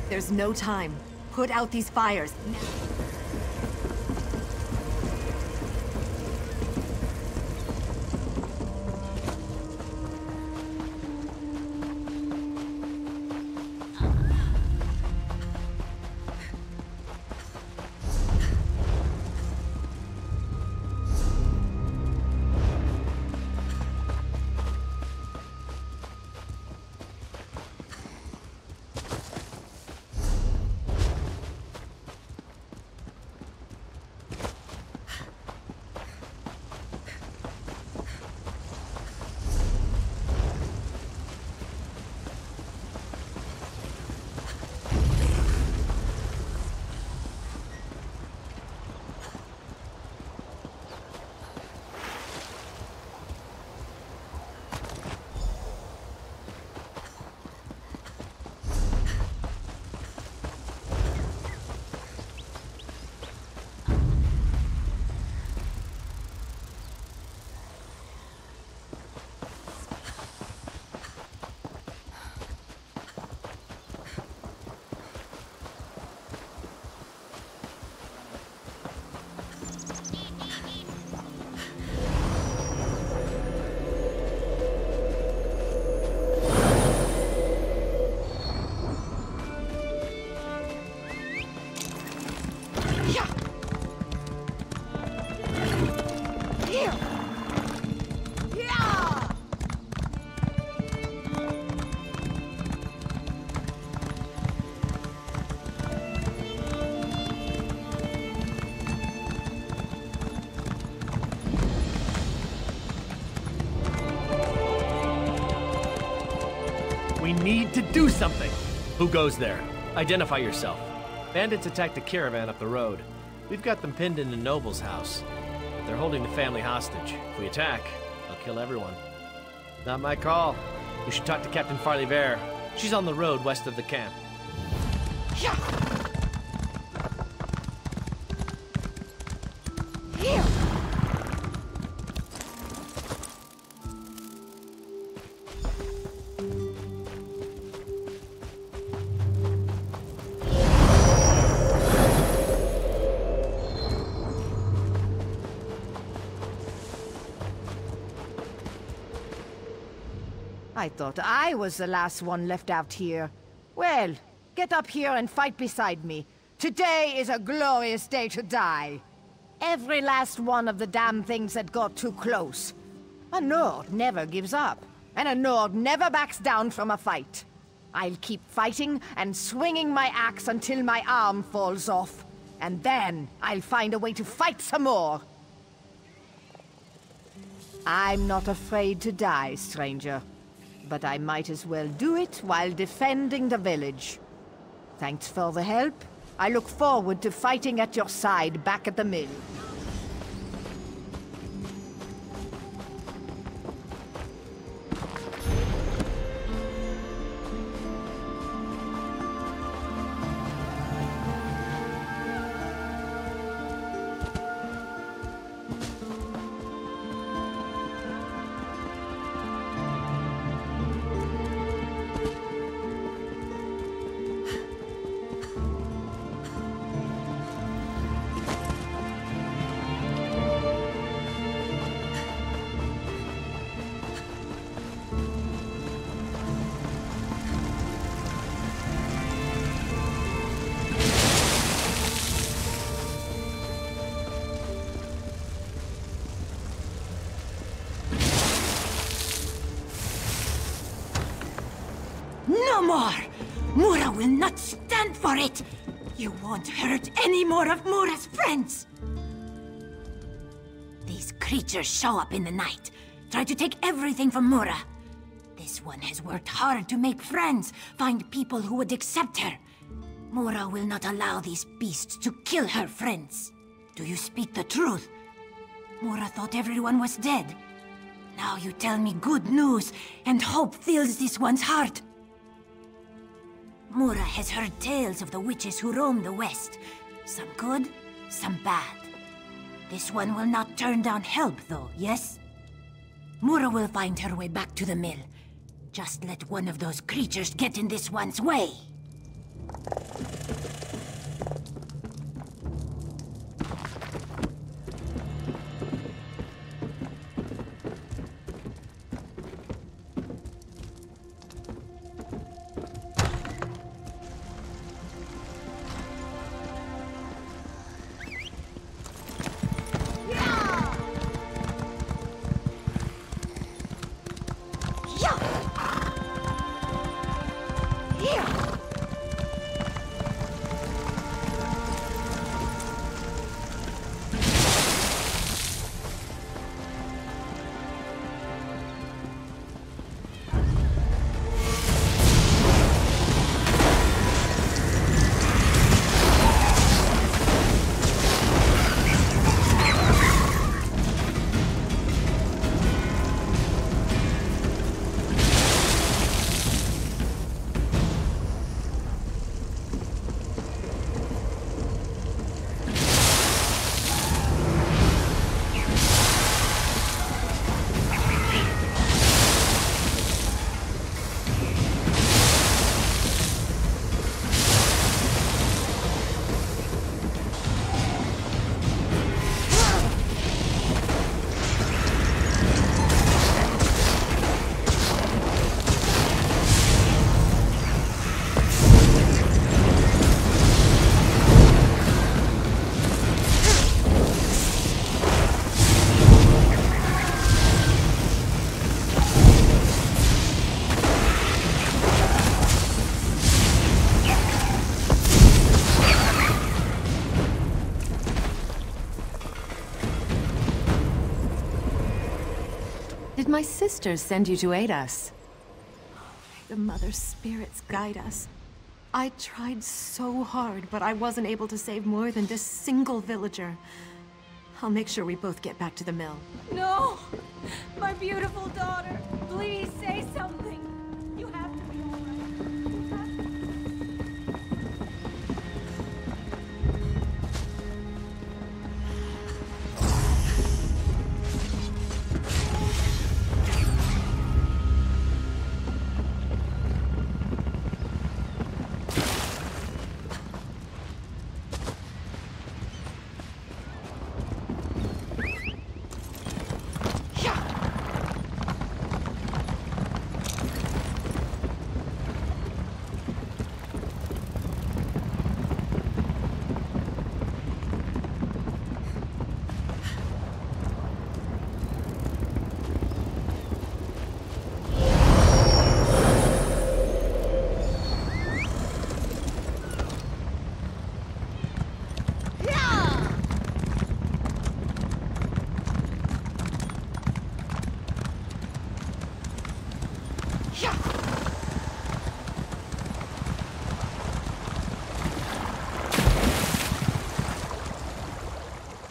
U: There's no time. Put out these fires, now.
J: Here! Yeah!
O: We need to do something! Who goes there? Identify yourself. Bandits attacked a caravan up the road. We've got them pinned in the noble's house. But they're holding the family hostage. If we attack, they'll kill everyone. Not my call. We should talk to Captain Farley Bear. She's on the road west of the camp.
J: Here!
C: I thought I was the last one left out here. Well, get up here and fight beside me. Today is a glorious day to die. Every last one of the damn things that got too close. A Nord never gives up, and a Nord never backs down from a fight. I'll keep fighting and swinging my axe until my arm falls off. And then I'll find a way to fight some more. I'm not afraid to die, stranger. But I might as well do it while defending the village. Thanks for the help. I look forward to fighting at your side back at the mill.
J: No more! Mura will not stand for it! You won't hurt any more of Mura's friends! These creatures show up in the night, try to take everything from Mura. This one has worked hard to make friends, find people who would accept her. Mura will not allow these beasts to kill her friends. Do you speak the truth? Mura thought everyone was dead. Now you tell me good news, and hope fills this one's heart. Mura has heard tales of the witches who roam the west. Some good, some bad. This one will not turn down help, though, yes? Mura will find her way back to the mill. Just let one of those creatures get in this one's way. Here!
E: Did my sisters send you to aid us? The Mother Spirits guide us. I tried so hard, but I wasn't able to save more than this single villager. I'll make sure we both get back to the mill.
J: No! My beautiful daughter! Please say something! You have to be all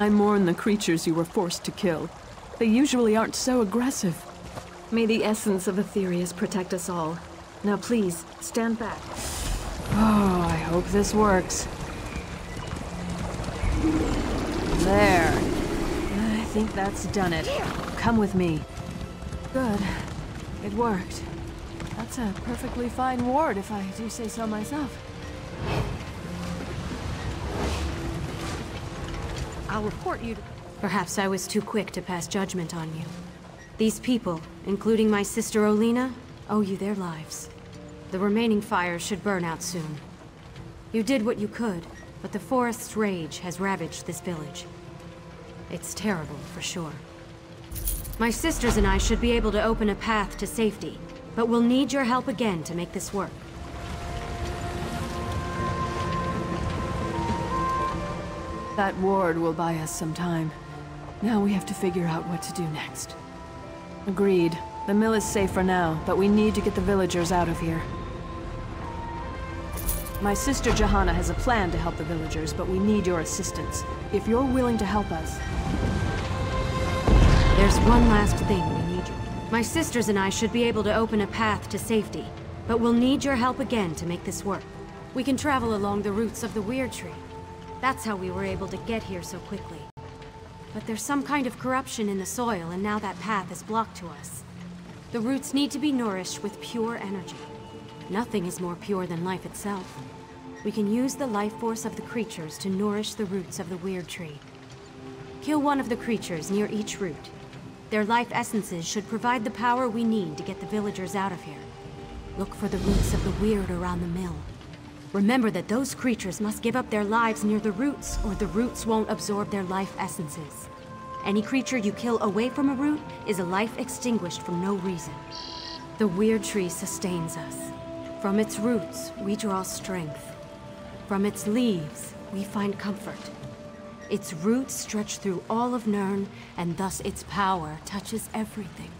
E: I mourn the creatures you were forced to kill. They usually aren't so aggressive. May the essence of Aetherius protect us all. Now please, stand back. Oh, I hope this works. There. I think that's done it. Come with me. Good. It worked. That's a perfectly fine ward, if I do say so myself.
L: I'll report you to...
T: Perhaps I was too quick to pass judgment on you. These people, including my sister Olina, owe you their lives. The remaining fires should burn out soon. You did what you could, but the forest's rage has ravaged this village. It's terrible, for sure. My sisters and I should be able to open a path to safety, but we'll need your help again to make this work.
E: That ward will buy us some time. Now we have to figure out what to do next. Agreed. The mill is safe for now, but we need to get the villagers out of here. My sister Johanna has a plan to help the villagers, but we need your assistance. If you're willing to help us...
T: There's one last thing we need. My sisters and I should be able to open a path to safety, but we'll need your help again to make this work. We can travel along the roots of the Weird Tree. That's how we were able to get here so quickly. But there's some kind of corruption in the soil, and now that path is blocked to us. The roots need to be nourished with pure energy. Nothing is more pure than life itself. We can use the life force of the creatures to nourish the roots of the Weird Tree. Kill one of the creatures near each root. Their life essences should provide the power we need to get the villagers out of here. Look for the roots of the weird around the mill. Remember that those creatures must give up their lives near the roots, or the roots won't absorb their life essences. Any creature you kill away from a root is a life extinguished for no reason. The Weird Tree sustains us. From its roots, we draw strength. From its leaves, we find comfort. Its roots stretch through all of Nirn, and thus its power touches everything.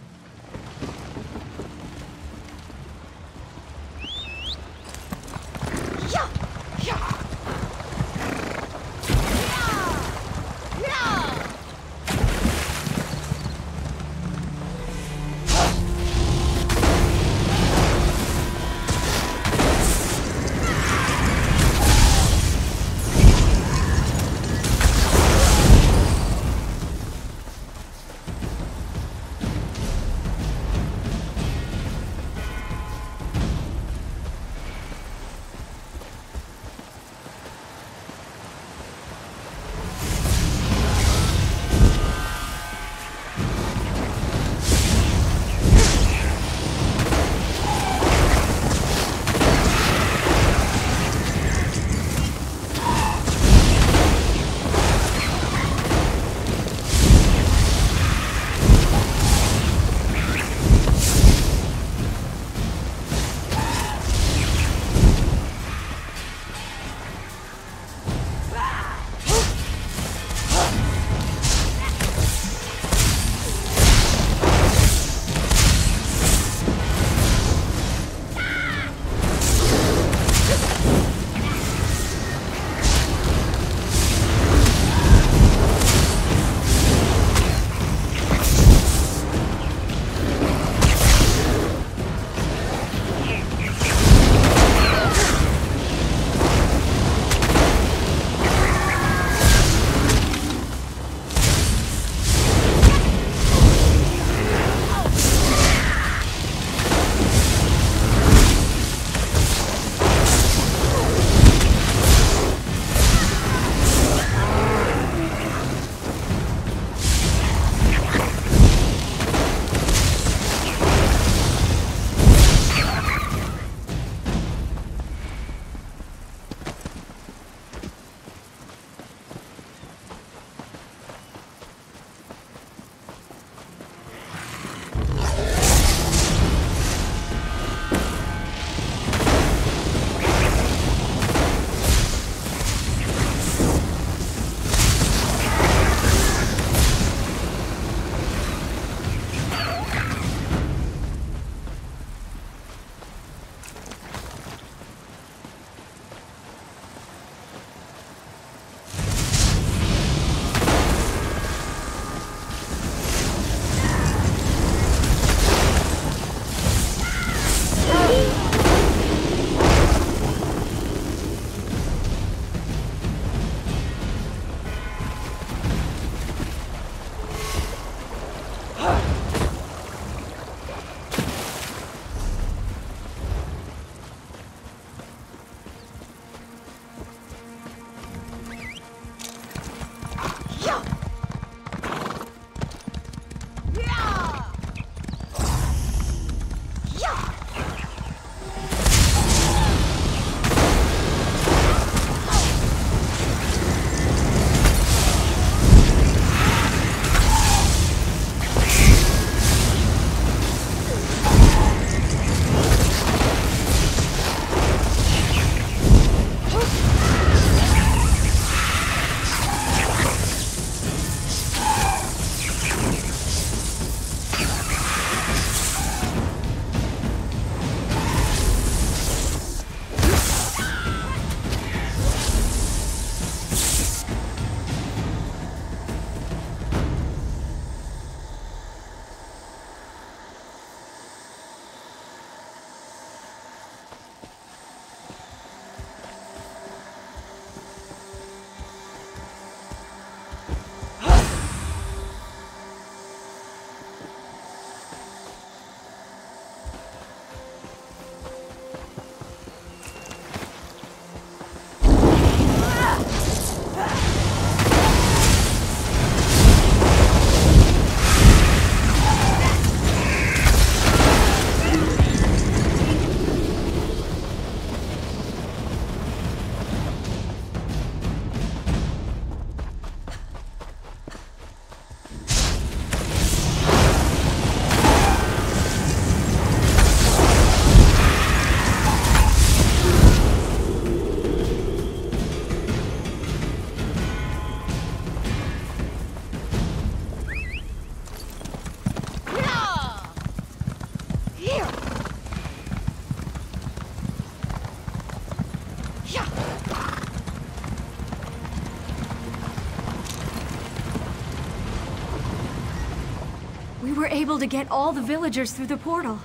T: We were able to get all the villagers through the portal.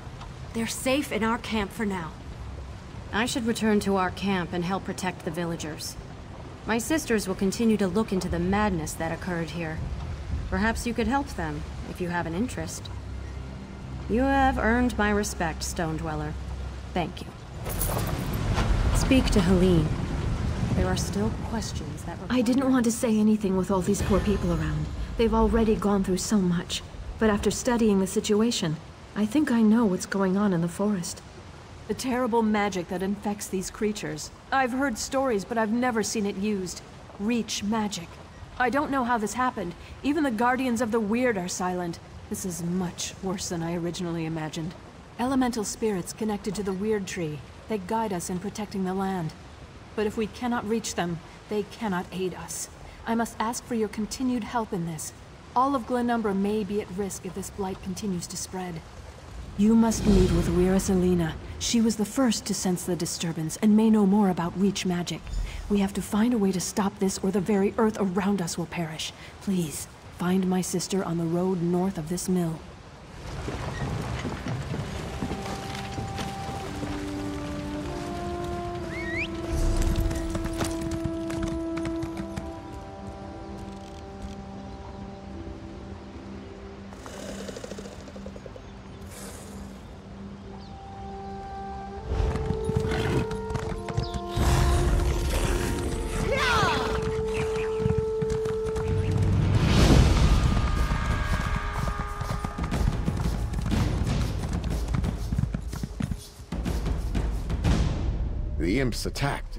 T: They're safe in our camp for now.
I: I should return to our camp and help protect the villagers. My sisters will continue to look into the madness that occurred here. Perhaps you could help them, if you have an interest. You have earned my respect, Stone Dweller. Thank you. Speak to Helene. There are still questions that
E: I didn't want to say anything with all these poor people around. They've already gone through so much. But after studying the situation, I think I know what's going on in the forest. The terrible magic that infects these creatures. I've heard stories, but I've never seen it used. Reach magic. I don't know how this happened. Even the Guardians of the Weird are silent. This is much worse than I originally imagined. Elemental spirits connected to the Weird Tree. They guide us in protecting the land. But if we cannot reach them, they cannot aid us. I must ask for your continued help in this. All of Glenumbra may be at risk if this blight continues to spread. You must meet with Weira Selena. She was the first to sense the disturbance and may know more about Reach magic. We have to find a way to stop this or the very earth around us will perish. Please, find my sister on the road north of this mill.
V: The imps attacked.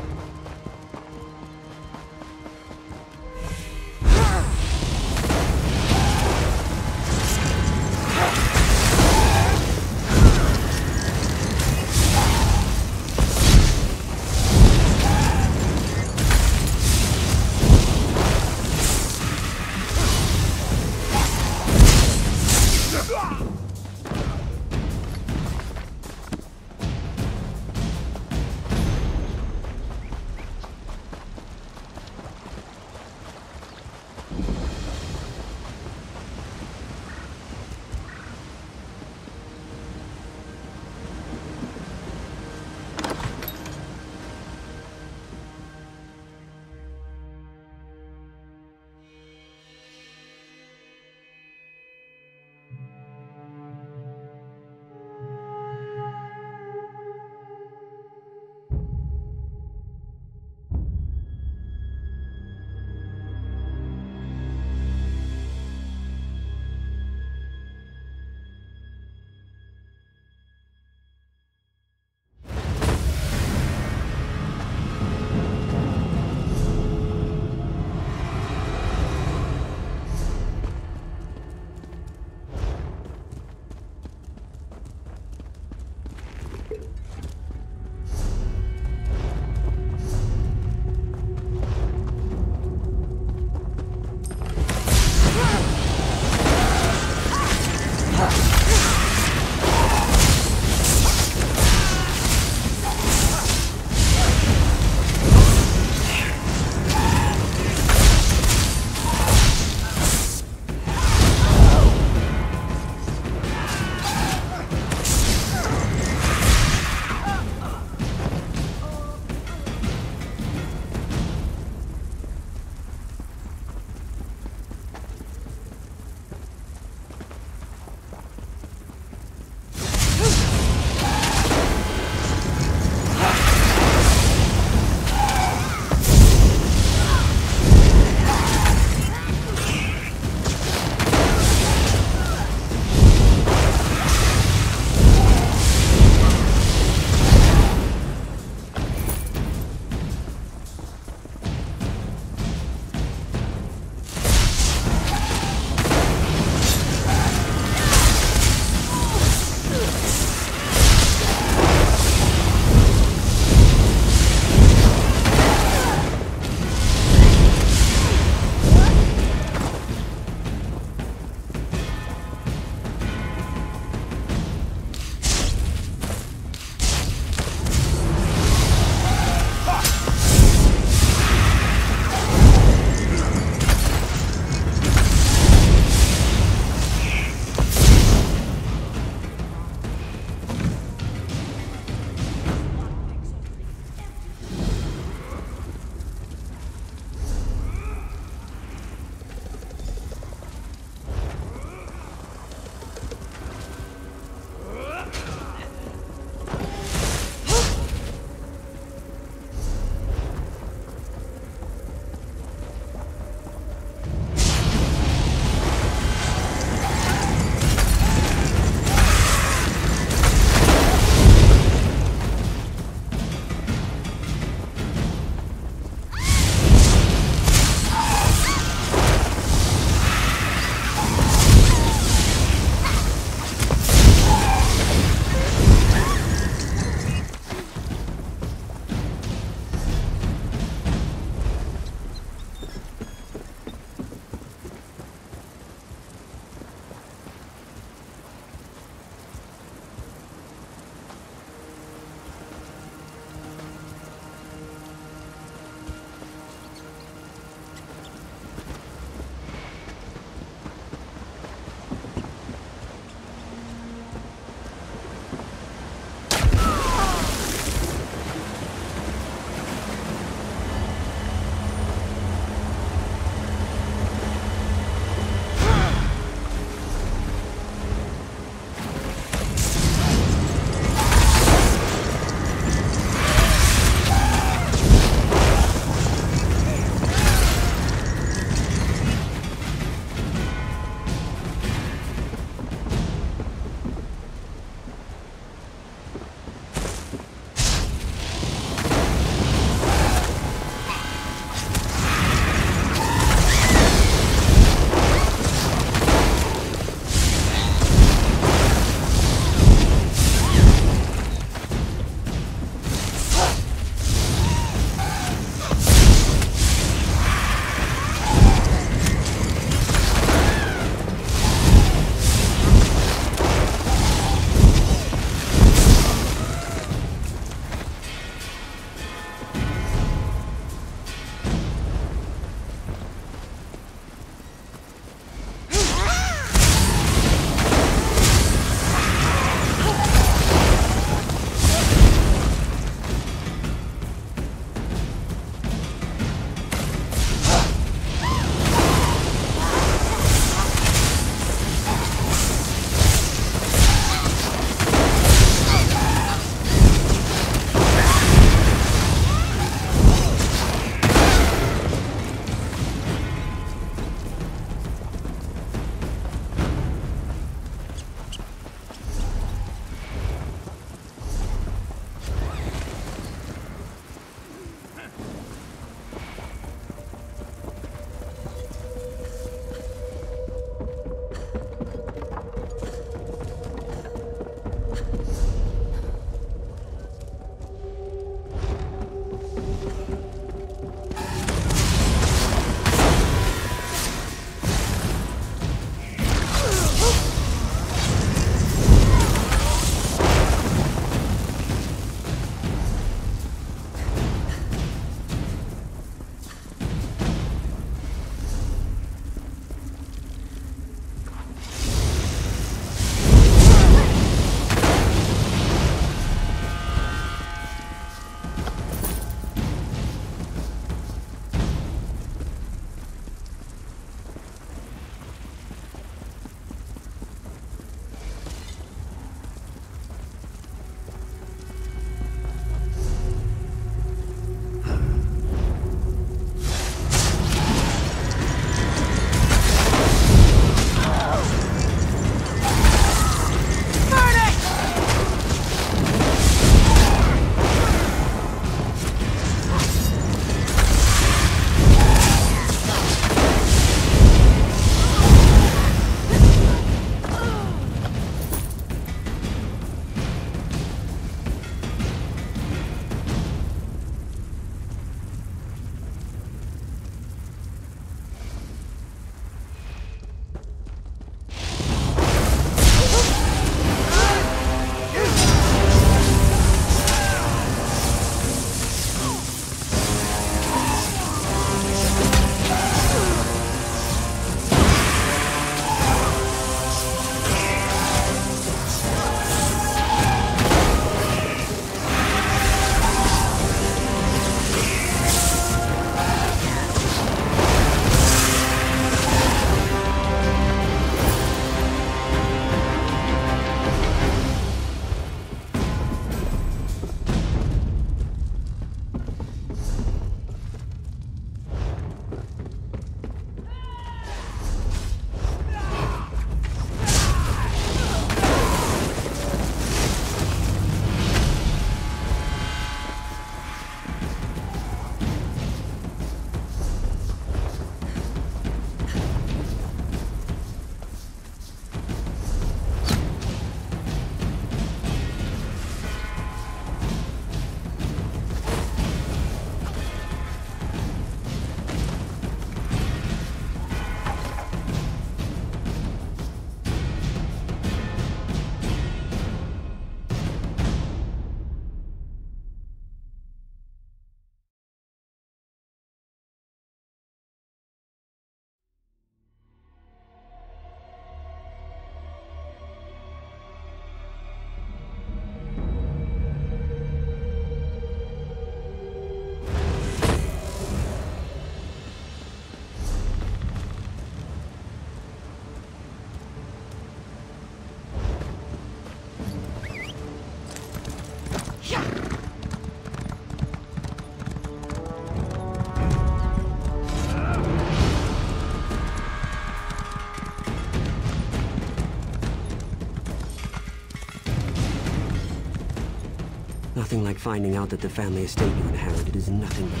H: Nothing like finding out that the family estate you inherited is nothing but...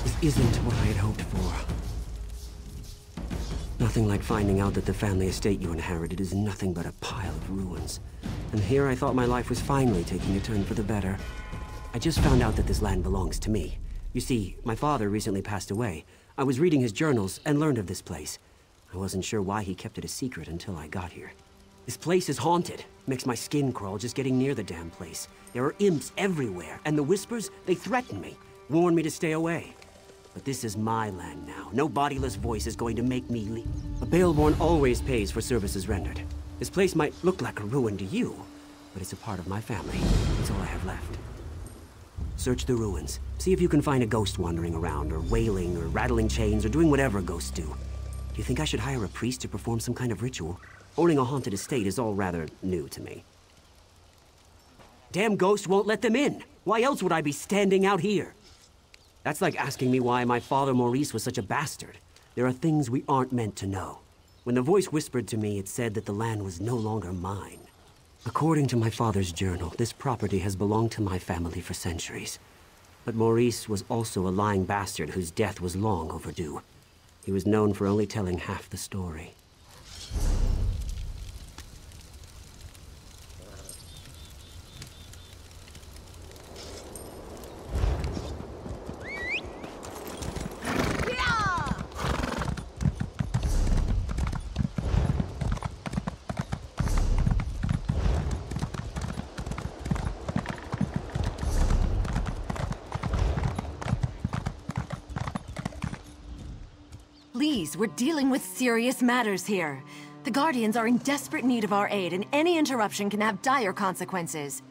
H: This isn't what I had hoped for. Nothing like finding out that the family estate you inherited is nothing but a pile of ruins. And here I thought my life was finally taking a turn for the better. I just found out that this land belongs to me. You see, my father recently passed away. I was reading his journals and learned of this place. I wasn't sure why he kept it a secret until I got here. This place is haunted. Makes my skin crawl just getting near the damn place. There are imps everywhere, and the whispers, they threaten me, warn me to stay away. But this is my land now. No bodiless voice is going to make me leave. A Baleborn always pays for services rendered. This place might look like a ruin to you, but it's a part of my family. It's all I have left. Search the ruins. See if you can find a ghost wandering around, or wailing, or rattling chains, or doing whatever ghosts do. Do you think I should hire a priest to perform some kind of ritual? Owning a haunted estate is all rather new to me. Damn ghost won't let them in! Why else would I be standing out here? That's like asking me why my father Maurice was such a bastard. There are things we aren't meant to know. When the voice whispered to me, it said that the land was no longer mine. According to my father's journal, this property has belonged to my family for centuries. But Maurice was also a lying bastard whose death was long overdue. He was known for only telling half the story.
K: Please, we're dealing with serious matters here. The Guardians are in desperate need of our aid, and any interruption can have dire consequences.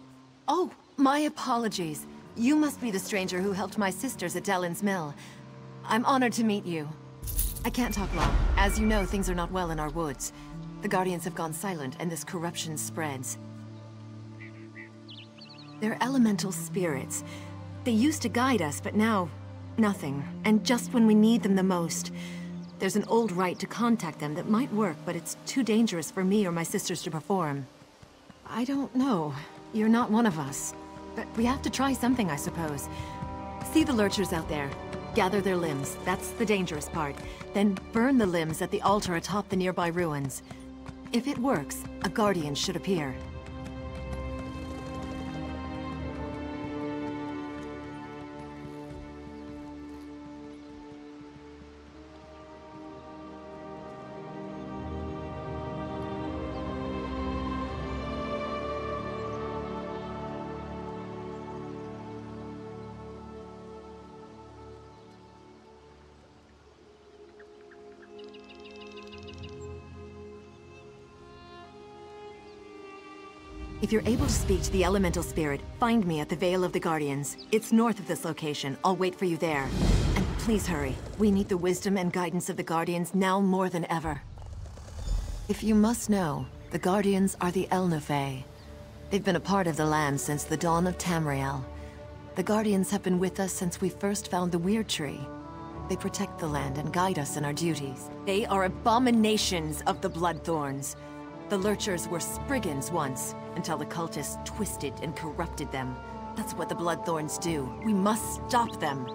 K: Oh, my apologies. You must be the stranger who helped my sisters at Dellen's Mill. I'm honored to meet you. I can't talk long. As you know, things are not well in our woods. The Guardians have gone silent, and this corruption spreads. They're elemental spirits. They used to guide us, but now, nothing. And just when we need them the most. There's an old rite to contact them that might work, but it's too dangerous for me or my sisters to perform. I don't know. You're not one of us. But we have to try something, I suppose. See the lurchers out there. Gather their limbs. That's the dangerous part. Then burn the limbs at the altar atop the nearby ruins. If it works, a Guardian should appear. If you're able to speak to the elemental spirit, find me at the Vale of the Guardians. It's north of this location. I'll wait for you there. And please hurry. We need the wisdom and guidance of the Guardians now more than ever. If you must know, the Guardians are the Elnefey. They've been a part of the land since the dawn of Tamriel. The Guardians have been with us since we first found the Weird Tree. They protect the land and guide us in our duties. They are abominations of the Bloodthorns. The Lurchers were Spriggans once, until the cultists twisted and corrupted them. That's what the Bloodthorns do. We must stop them.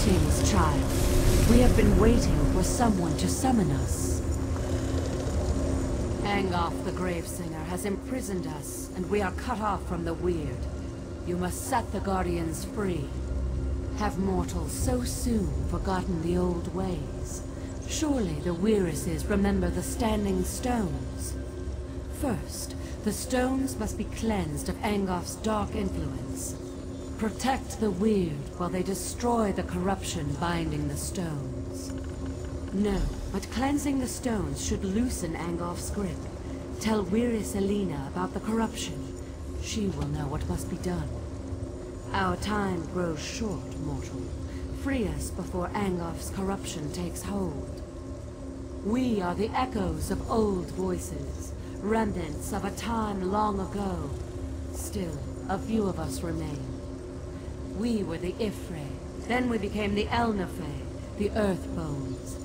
S: Greetings, child. We have been waiting for someone to summon us. Angoff the Gravesinger has imprisoned us, and we are cut off from the Weird. You must set the Guardians free. Have mortals so soon forgotten the old ways? Surely the Weirises remember the Standing Stones. First, the stones must be cleansed of Angoff's dark influence. Protect the Weird while they destroy the corruption binding the stones. No, but cleansing the stones should loosen Angoff's grip. Tell Weiris Elena about the corruption. She will know what must be done. Our time grows short, mortal. Free us before Angoff's corruption takes hold. We are the echoes of old voices, remnants of a time long ago. Still, a few of us remain. We were the Ifre, then we became the Elnafe, the Earthbones.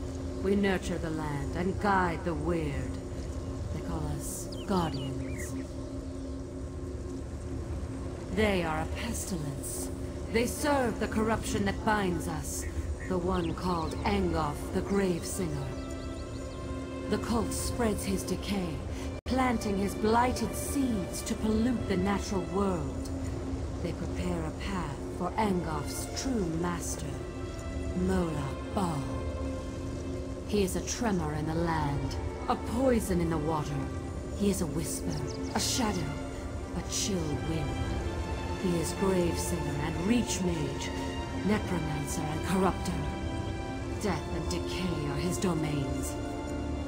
S: We nurture the land and guide the Weird. They call us Guardians. They are a pestilence. They serve the corruption that binds us, the one called Angoff the Gravesinger. The cult spreads his decay, planting his blighted seeds to pollute the natural world. They prepare a path for Angoff's true master, Mola Bal. He is a tremor in the land, a poison in the water. He is a whisper, a shadow, a chill wind. He is Gravesinger and Reach Mage, Necromancer and Corruptor. Death and decay are his domains.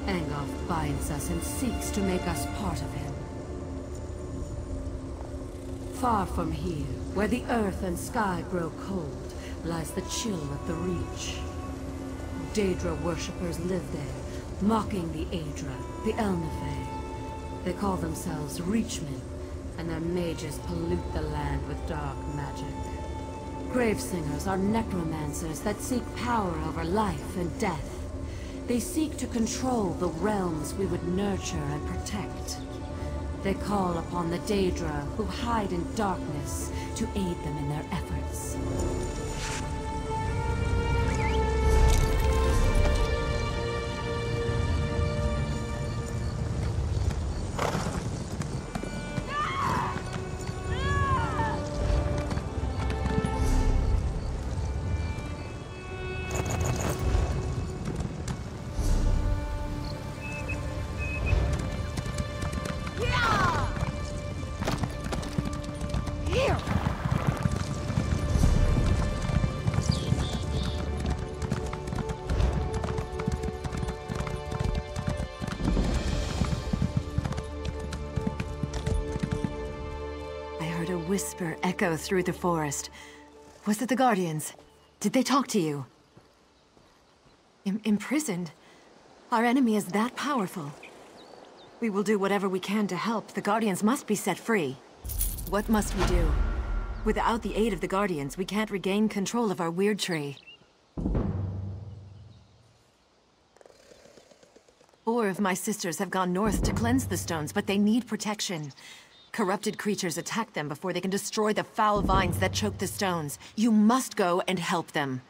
S: Angoff binds us and seeks to make us part of him. Far from here, where the earth and sky grow cold, lies the chill of the Reach. Daedra worshippers live there, mocking the Aedra, the Elnafe. They call themselves Reachmen, and their mages pollute the land with dark magic. Gravesingers are necromancers that seek power over life and death. They seek to control the realms we would nurture and protect. They call upon the Daedra who hide in darkness to aid them in their efforts.
K: Whisper echo through the forest. Was it the Guardians? Did they talk to you? Imprisoned? Our enemy is that powerful. We will do whatever we can to help. The Guardians must be set free. What must we do? Without the aid of the Guardians, we can't regain control of our weird tree. 4 of my sisters have gone north to cleanse the stones, but they need protection. Corrupted creatures attack them before they can destroy the foul vines that choke the stones. You must go and help them.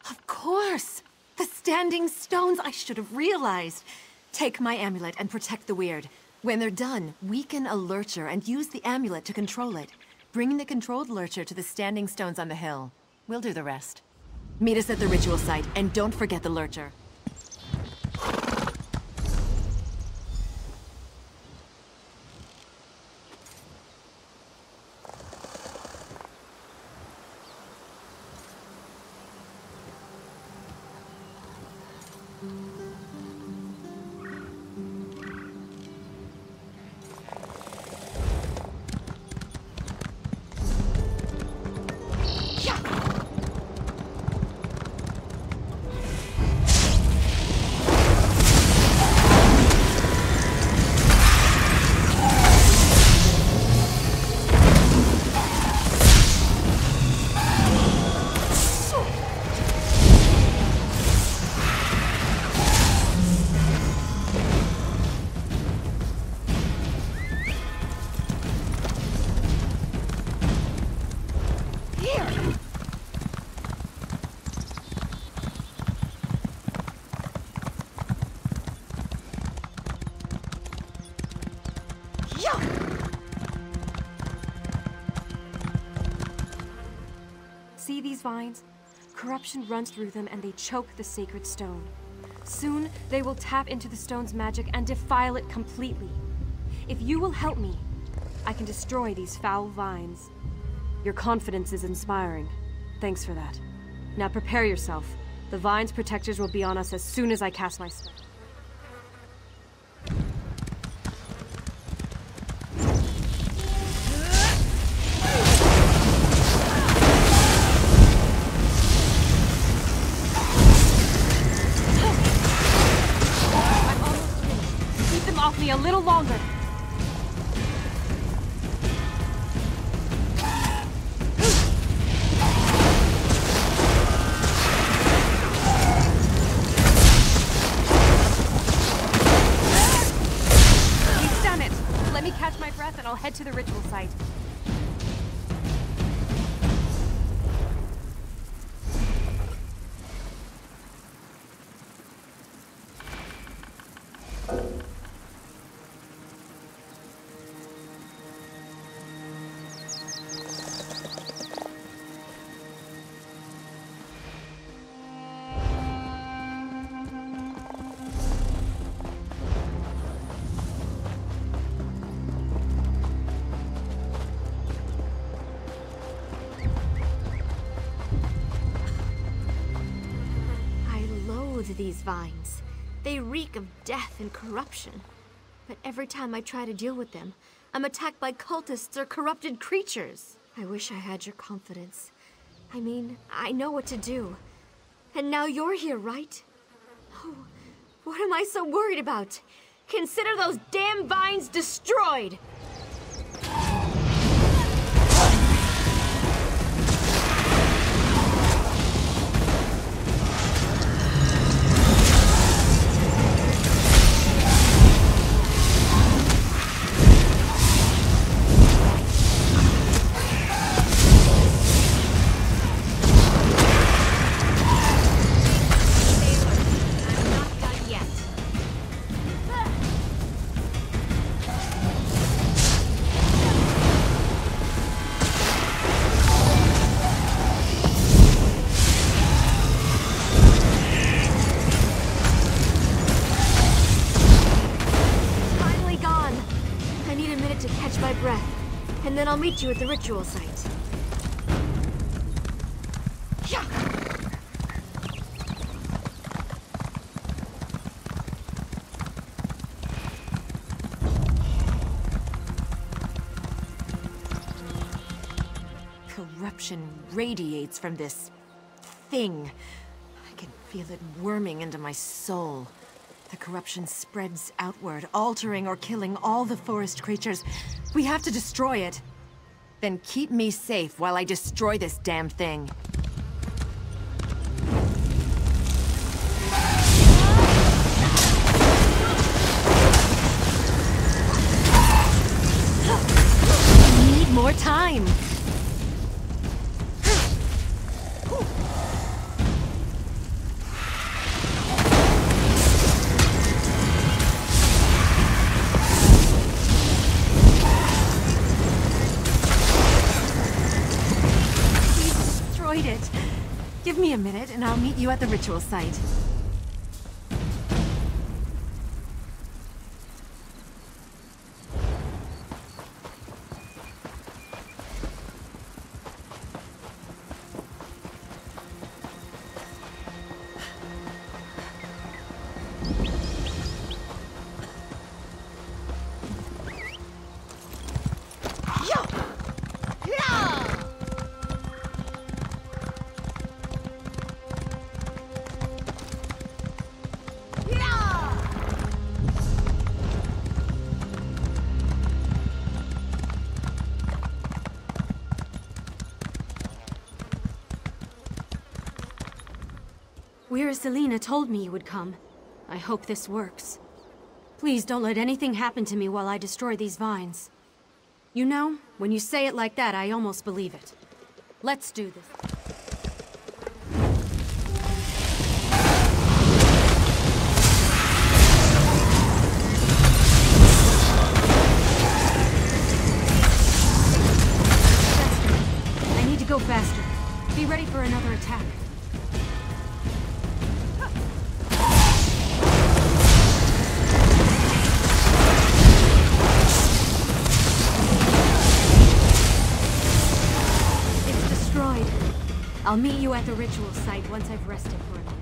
K: Of course! The Standing Stones! I should have realized! Take my amulet and protect the Weird. When they're done, weaken a lurcher and use the amulet to control it. Bring the controlled lurcher to the Standing Stones on the hill. We'll do the rest. Meet us at the ritual site, and don't forget the lurcher.
M: See these vines? Corruption runs through them and they choke the sacred stone. Soon, they will tap into the stone's magic and defile it completely. If you will help me, I can destroy these foul vines. Your confidence is inspiring. Thanks for that. Now prepare yourself. The vine's protectors will be on us as soon as I cast my spell. I'm almost finished. Keep them off me a little longer. And I'll head to the ritual site.
K: These vines. They reek of death and corruption. But every time I try to deal with them, I'm attacked by cultists or corrupted creatures. I wish I had your confidence. I mean, I know what to do. And now you're here, right? Oh, what am I so worried about? Consider those damn vines destroyed! And then I'll meet you at the ritual site. Corruption radiates from this thing. I can feel it worming into my soul. The corruption spreads outward, altering or killing all the forest creatures. We have to destroy it. Then keep me safe while I destroy this damn thing. I need more time. It. Give me a minute and I'll meet you at the ritual site. Selena told me you would come. I hope this works. Please don't let anything happen to me while I destroy these vines. You know, when you say it like that, I almost believe it. Let's do this. I need to go faster.
M: Be ready for another attack. It's destroyed. I'll meet you at the ritual site once I've rested for a minute.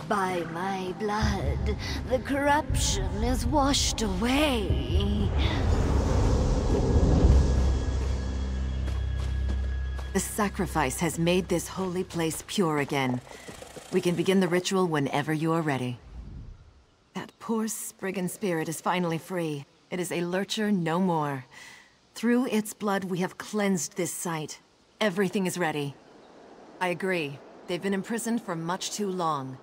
R: By my blood, the corruption is washed away.
K: The sacrifice has made this holy place pure again. We can begin the ritual whenever you are ready. That poor Spriggan spirit is finally free. It is a lurcher no more. Through its blood, we have cleansed this site. Everything is ready. I agree. They've been imprisoned for much too long.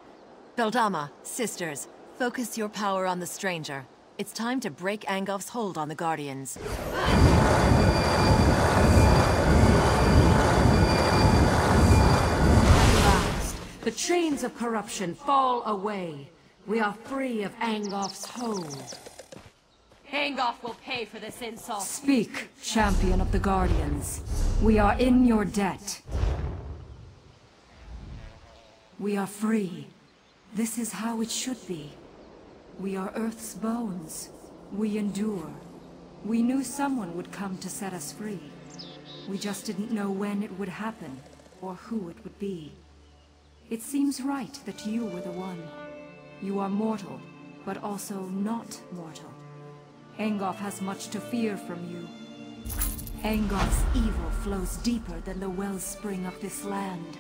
K: Beldama, sisters, focus your power on the stranger. It's time to break Angof's hold on the Guardians.
V: The chains of corruption fall away. We are free of Angof's hold.
M: Angof will pay for this insult.
V: Speak, champion of the Guardians. We are in your debt. We are free. This is how it should be. We are Earth's bones. We endure. We knew someone would come to set us free. We just didn't know when it would happen, or who it would be. It seems right that you were the one. You are mortal, but also not mortal. Angof has much to fear from you. Angof's evil flows deeper than the wellspring of this land.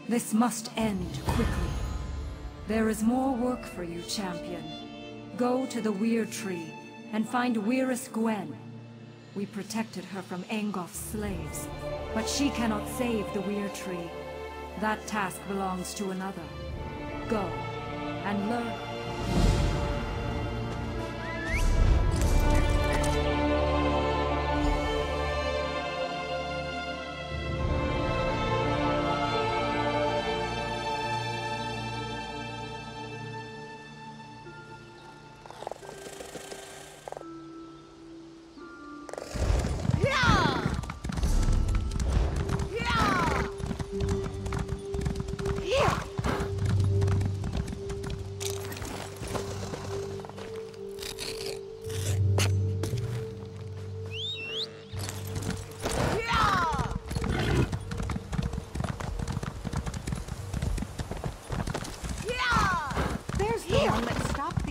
V: This must end quickly. There is more work for you, champion. Go to the Weir Tree and find Weirus Gwen. We protected her from Angof's slaves, but she cannot save the Weir Tree. That task belongs to another. Go and learn.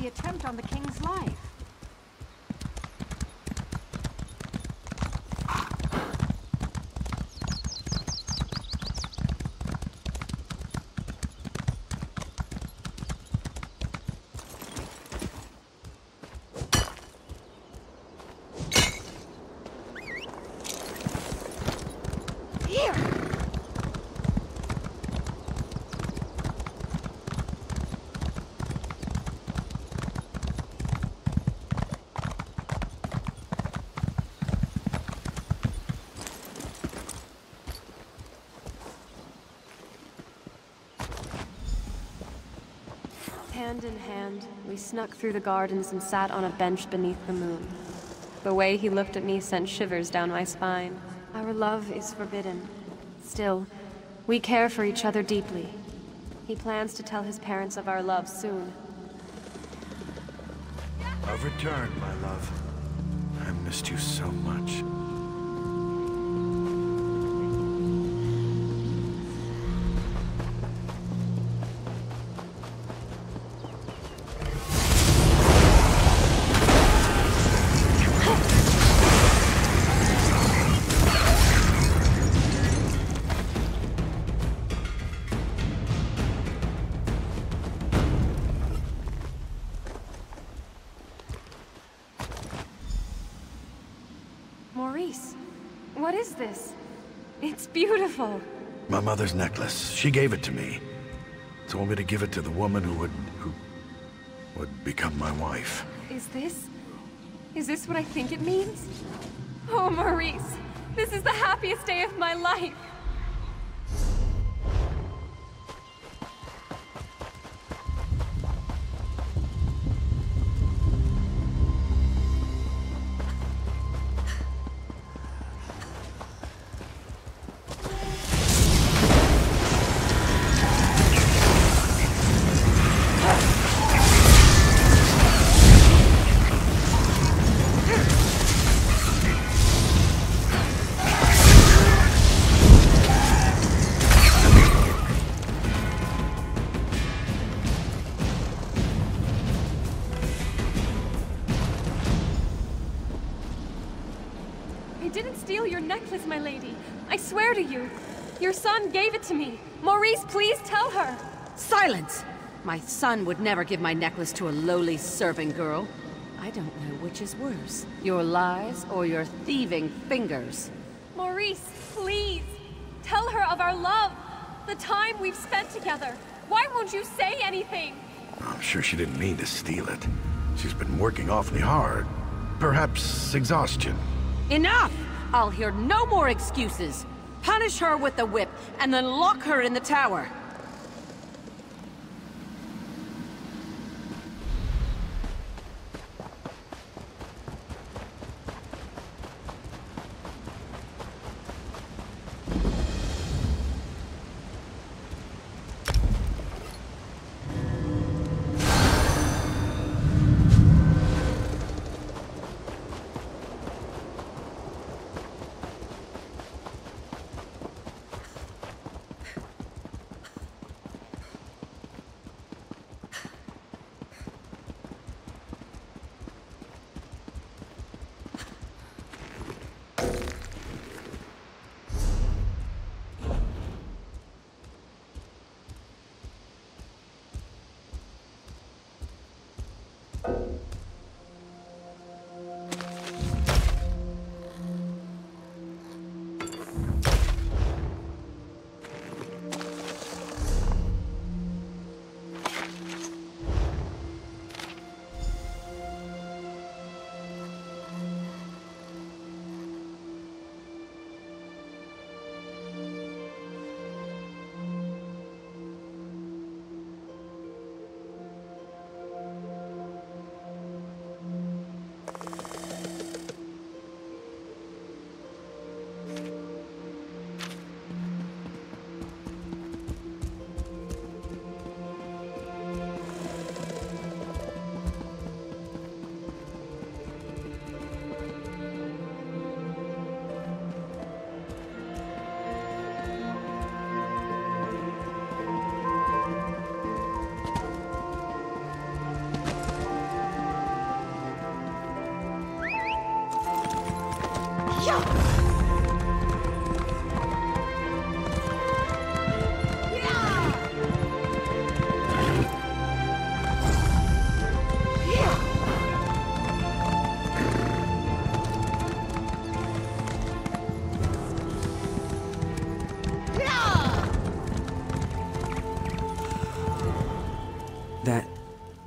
L: Attempt on the king's life.
R: Here!
M: Hand in hand, we snuck through the gardens and sat on a bench beneath the moon. The way he looked at me sent shivers down my spine. Our love is forbidden. Still, we care for each other deeply. He plans to tell his parents of our love soon.
N: I've returned, my love. I missed you so much.
M: Maurice, what is this? It's beautiful.
N: My mother's necklace. She gave it to me. Told me to give it to the woman who would become my wife.
M: Is this what I think it means? Oh, Maurice, this is the happiest day of my life. Necklace, my lady. I swear to you. Your son gave it to me. Maurice, please tell her.
S: Silence! My son would never give my necklace to a lowly serving girl. I don't know which is worse, your lies or your thieving fingers.
M: Maurice, please. Tell her of our love. The time we've spent together. Why won't you say anything?
N: I'm sure she didn't mean to steal it. She's been working awfully hard. Perhaps exhaustion.
S: Enough! I'll hear no more excuses. Punish her with the whip, and then lock her in the tower.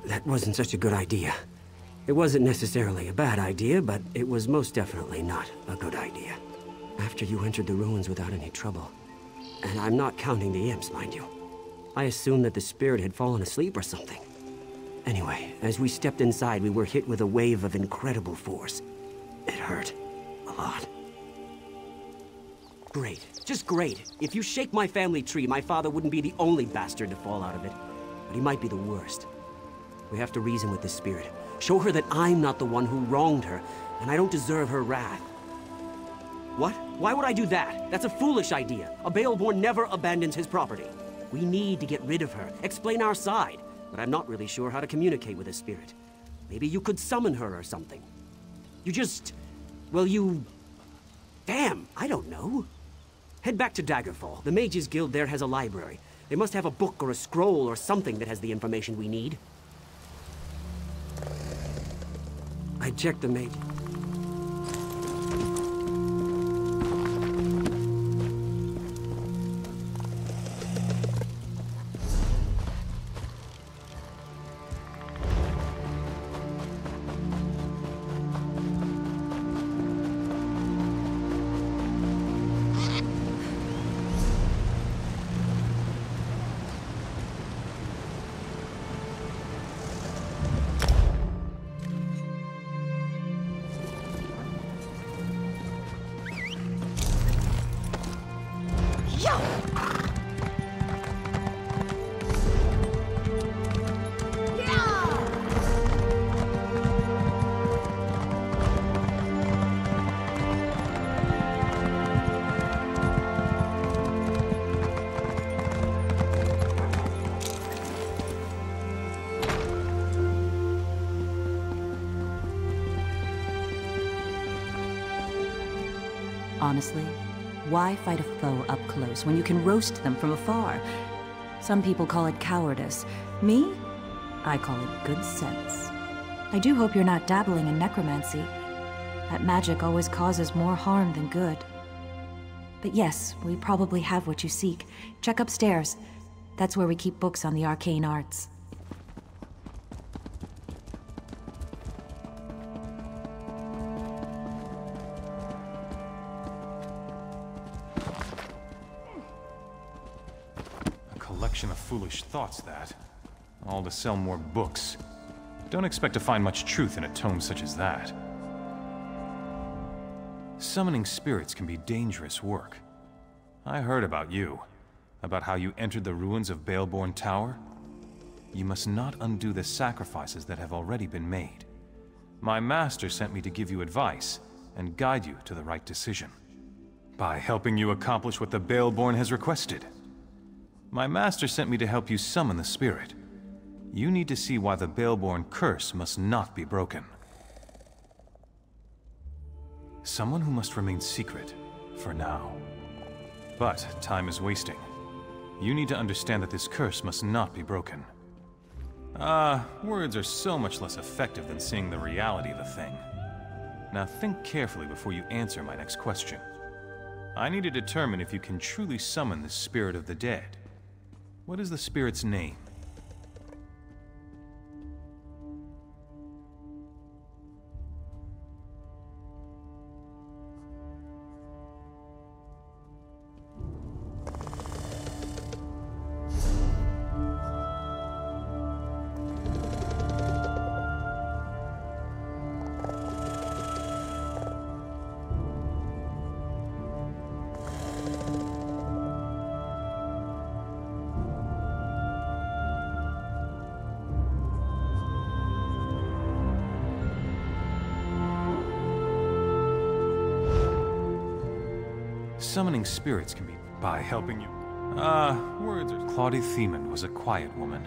H: That wasn't such a good idea. It wasn't necessarily a bad idea, but it was most definitely not a good idea. After you entered the ruins without any trouble, and I'm not counting the imps, mind you, I assumed that the spirit had fallen asleep or something. Anyway, as we stepped inside, we were hit with a wave of incredible force. It hurt. A lot. Great. Just great. If you shake my family tree, my father wouldn't be the only bastard to fall out of it. But he might be the worst. We have to reason with this spirit. Show her that I'm not the one who wronged her, and I don't deserve her wrath. What? Why would I do that? That's a foolish idea. A Baleborn never abandons his property. We need to get rid of her, explain our side, but I'm not really sure how to communicate with a spirit. Maybe you could summon her or something. You just... well, you... damn, I don't know. Head back to Daggerfall. The Mages Guild there has a library. They must have a book or a scroll or something that has the information we need. I checked the mage.
F: Honestly, why fight a foe up close when you can roast them from afar? Some people call it cowardice. Me? I call it good sense. I do hope you're not dabbling in necromancy. That magic always causes more harm than good. But yes, we probably have what you seek. Check upstairs. That's where we keep books on the arcane arts.
G: Collection of foolish thoughts, that. All to sell more books. Don't expect to find much truth in a tome such as that. Summoning spirits can be dangerous work. I heard about you. About how you entered the ruins of Baleborn Tower. You must not undo the sacrifices that have already been made. My master sent me to give you advice and guide you to the right decision. By helping you accomplish what the Baleborn has requested. My master sent me to help you summon the spirit. You need to see why the Baleborn curse must not be broken. Someone who must remain secret, for now. But time is wasting. You need to understand that this curse must not be broken. Words are so much less effective than seeing the reality of a thing. Now think carefully before you answer my next question. I need to determine if you can truly summon the spirit of the dead. What is the spirit's name? Summoning spirits can be by helping you. Words are... Claudie Thiemann was a quiet woman.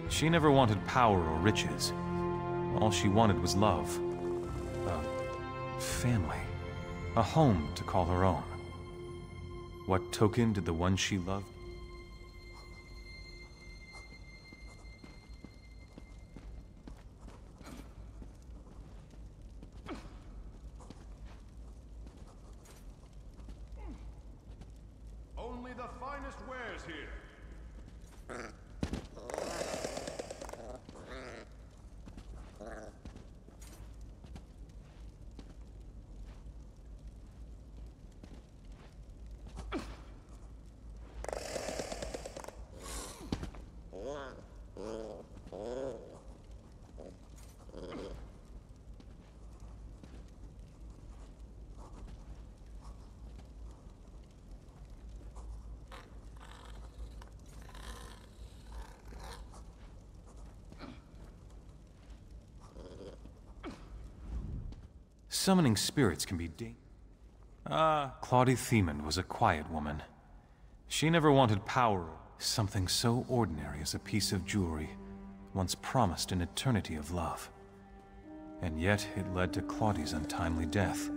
G: She never wanted power or riches. All she wanted was love. A family. A home to call her own. What token did the one she loved?
B: Only the finest wares here.
G: Summoning spirits can be Claudie Thiemann was a quiet woman. She never wanted power. Something so ordinary as a piece of jewelry, once promised an eternity of love. And yet it led to Claudie's untimely death.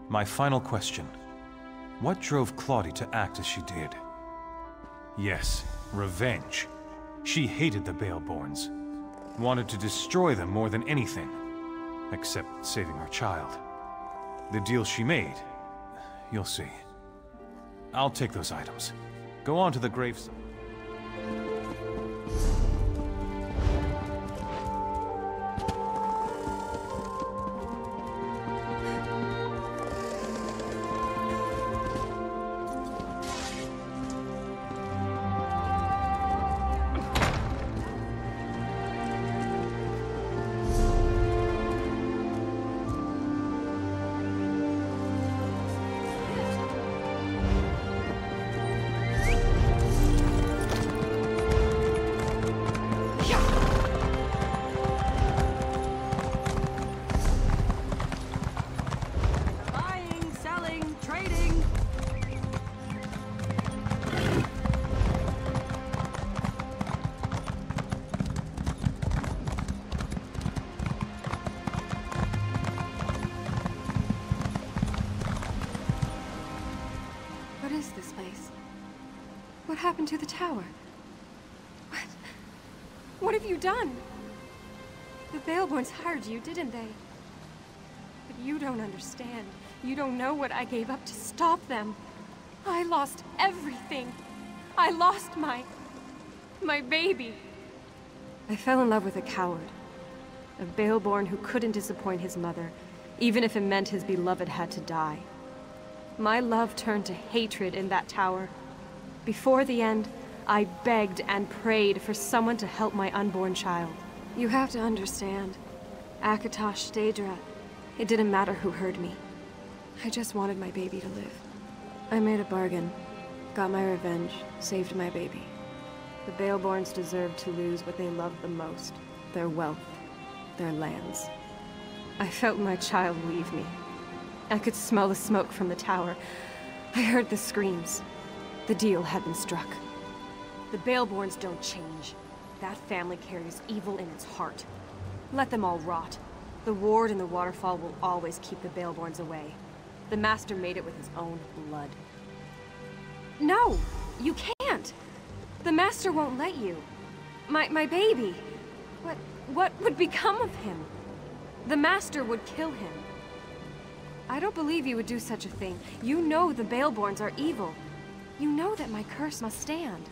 G: My final question. What drove Claudie to act as she did? Yes, revenge. She hated the Baleborns. Wanted to destroy them more than anything. Except saving her child. The deal she made, you'll see. I'll take those items. Go on to the graves.
M: happened to the tower? What have you done? The Baleborns hired you, didn't they? But you don't understand. You don't know what I gave up to stop them. I lost everything. I lost my baby. I fell in love with a coward. A Baleborn who couldn't disappoint his mother, even if it meant his beloved had to die. My love turned to hatred in that tower. Before the end, I begged and prayed for someone to help my unborn child. You have to understand. Akatosh, Daedra, it didn't matter who heard me. I just wanted my baby to live. I made a bargain, got my revenge, saved my baby. The Baleborns deserved to lose what they loved the most, their wealth, their lands. I felt my child leave me. I could smell the smoke from the tower. I heard the screams. The deal had been struck. The Baleborns don't change. That family carries evil in its heart. Let them all rot. The ward and the waterfall will always keep the Baleborns away. The Master made it with his own blood. No! You can't! The Master won't let you. My baby. What would become of him? The Master would kill him. I don't believe you would do such a thing. You know the Baleborns are evil. You know that my curse must stand.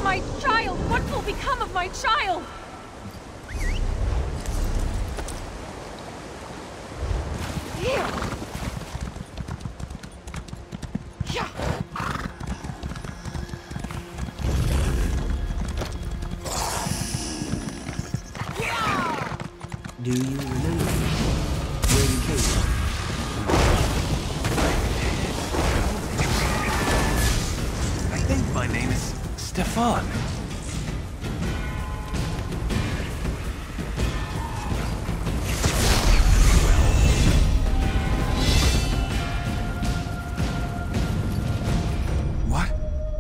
M: My child! What will become of my child? Here!
H: Do you remember where you came from?
G: I think my name is Stefan.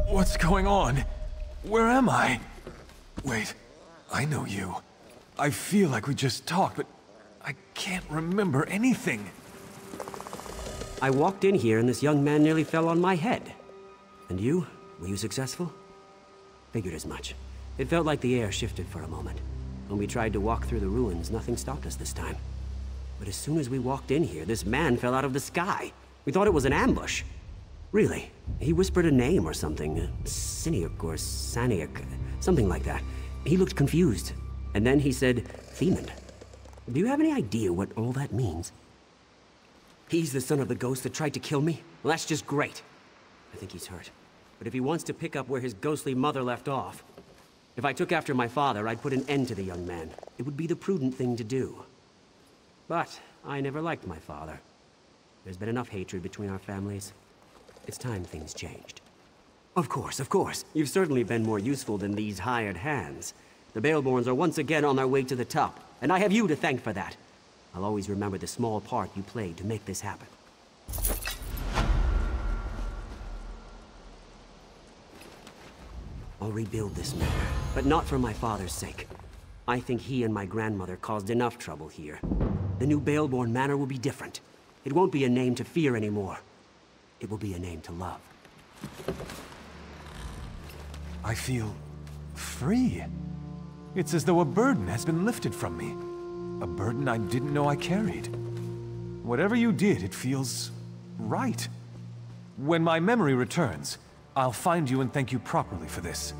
G: What's going on? Where am I? Wait, I know you. I feel like we just talked, but I can't remember anything.
H: I walked in here and this young man nearly fell on my head. And you? Were you successful? Figured as much. It felt like the air shifted for a moment. When we tried to walk through the ruins, nothing stopped us this time. But as soon as we walked in here, this man fell out of the sky. We thought it was an ambush. Really. He whispered a name or something. Siniak or Saniak. Something like that. He looked confused. And then he said, Themond. Do you have any idea what all that means? He's the son of the ghost that tried to kill me? Well, that's just great. I think he's hurt. But if he wants to pick up where his ghostly mother left off... If I took after my father, I'd put an end to the young man. It would be the prudent thing to do. But I never liked my father. There's been enough hatred between our families. It's time things changed. Of course, of course. You've certainly been more useful than these hired hands. The Baleborns are once again on their way to the top, and I have you to thank for that. I'll always remember the small part you played to make this happen. I'll rebuild this manor, but not for my father's sake. I think he and my grandmother caused enough trouble here. The new Baleborn manor will be different. It won't be a name to fear anymore. It will be a name to love.
G: I feel... free. It's as though a burden has been lifted from me. A burden I didn't know I carried. Whatever you did, it feels... right. When my memory returns, I'll find you and thank you properly for this.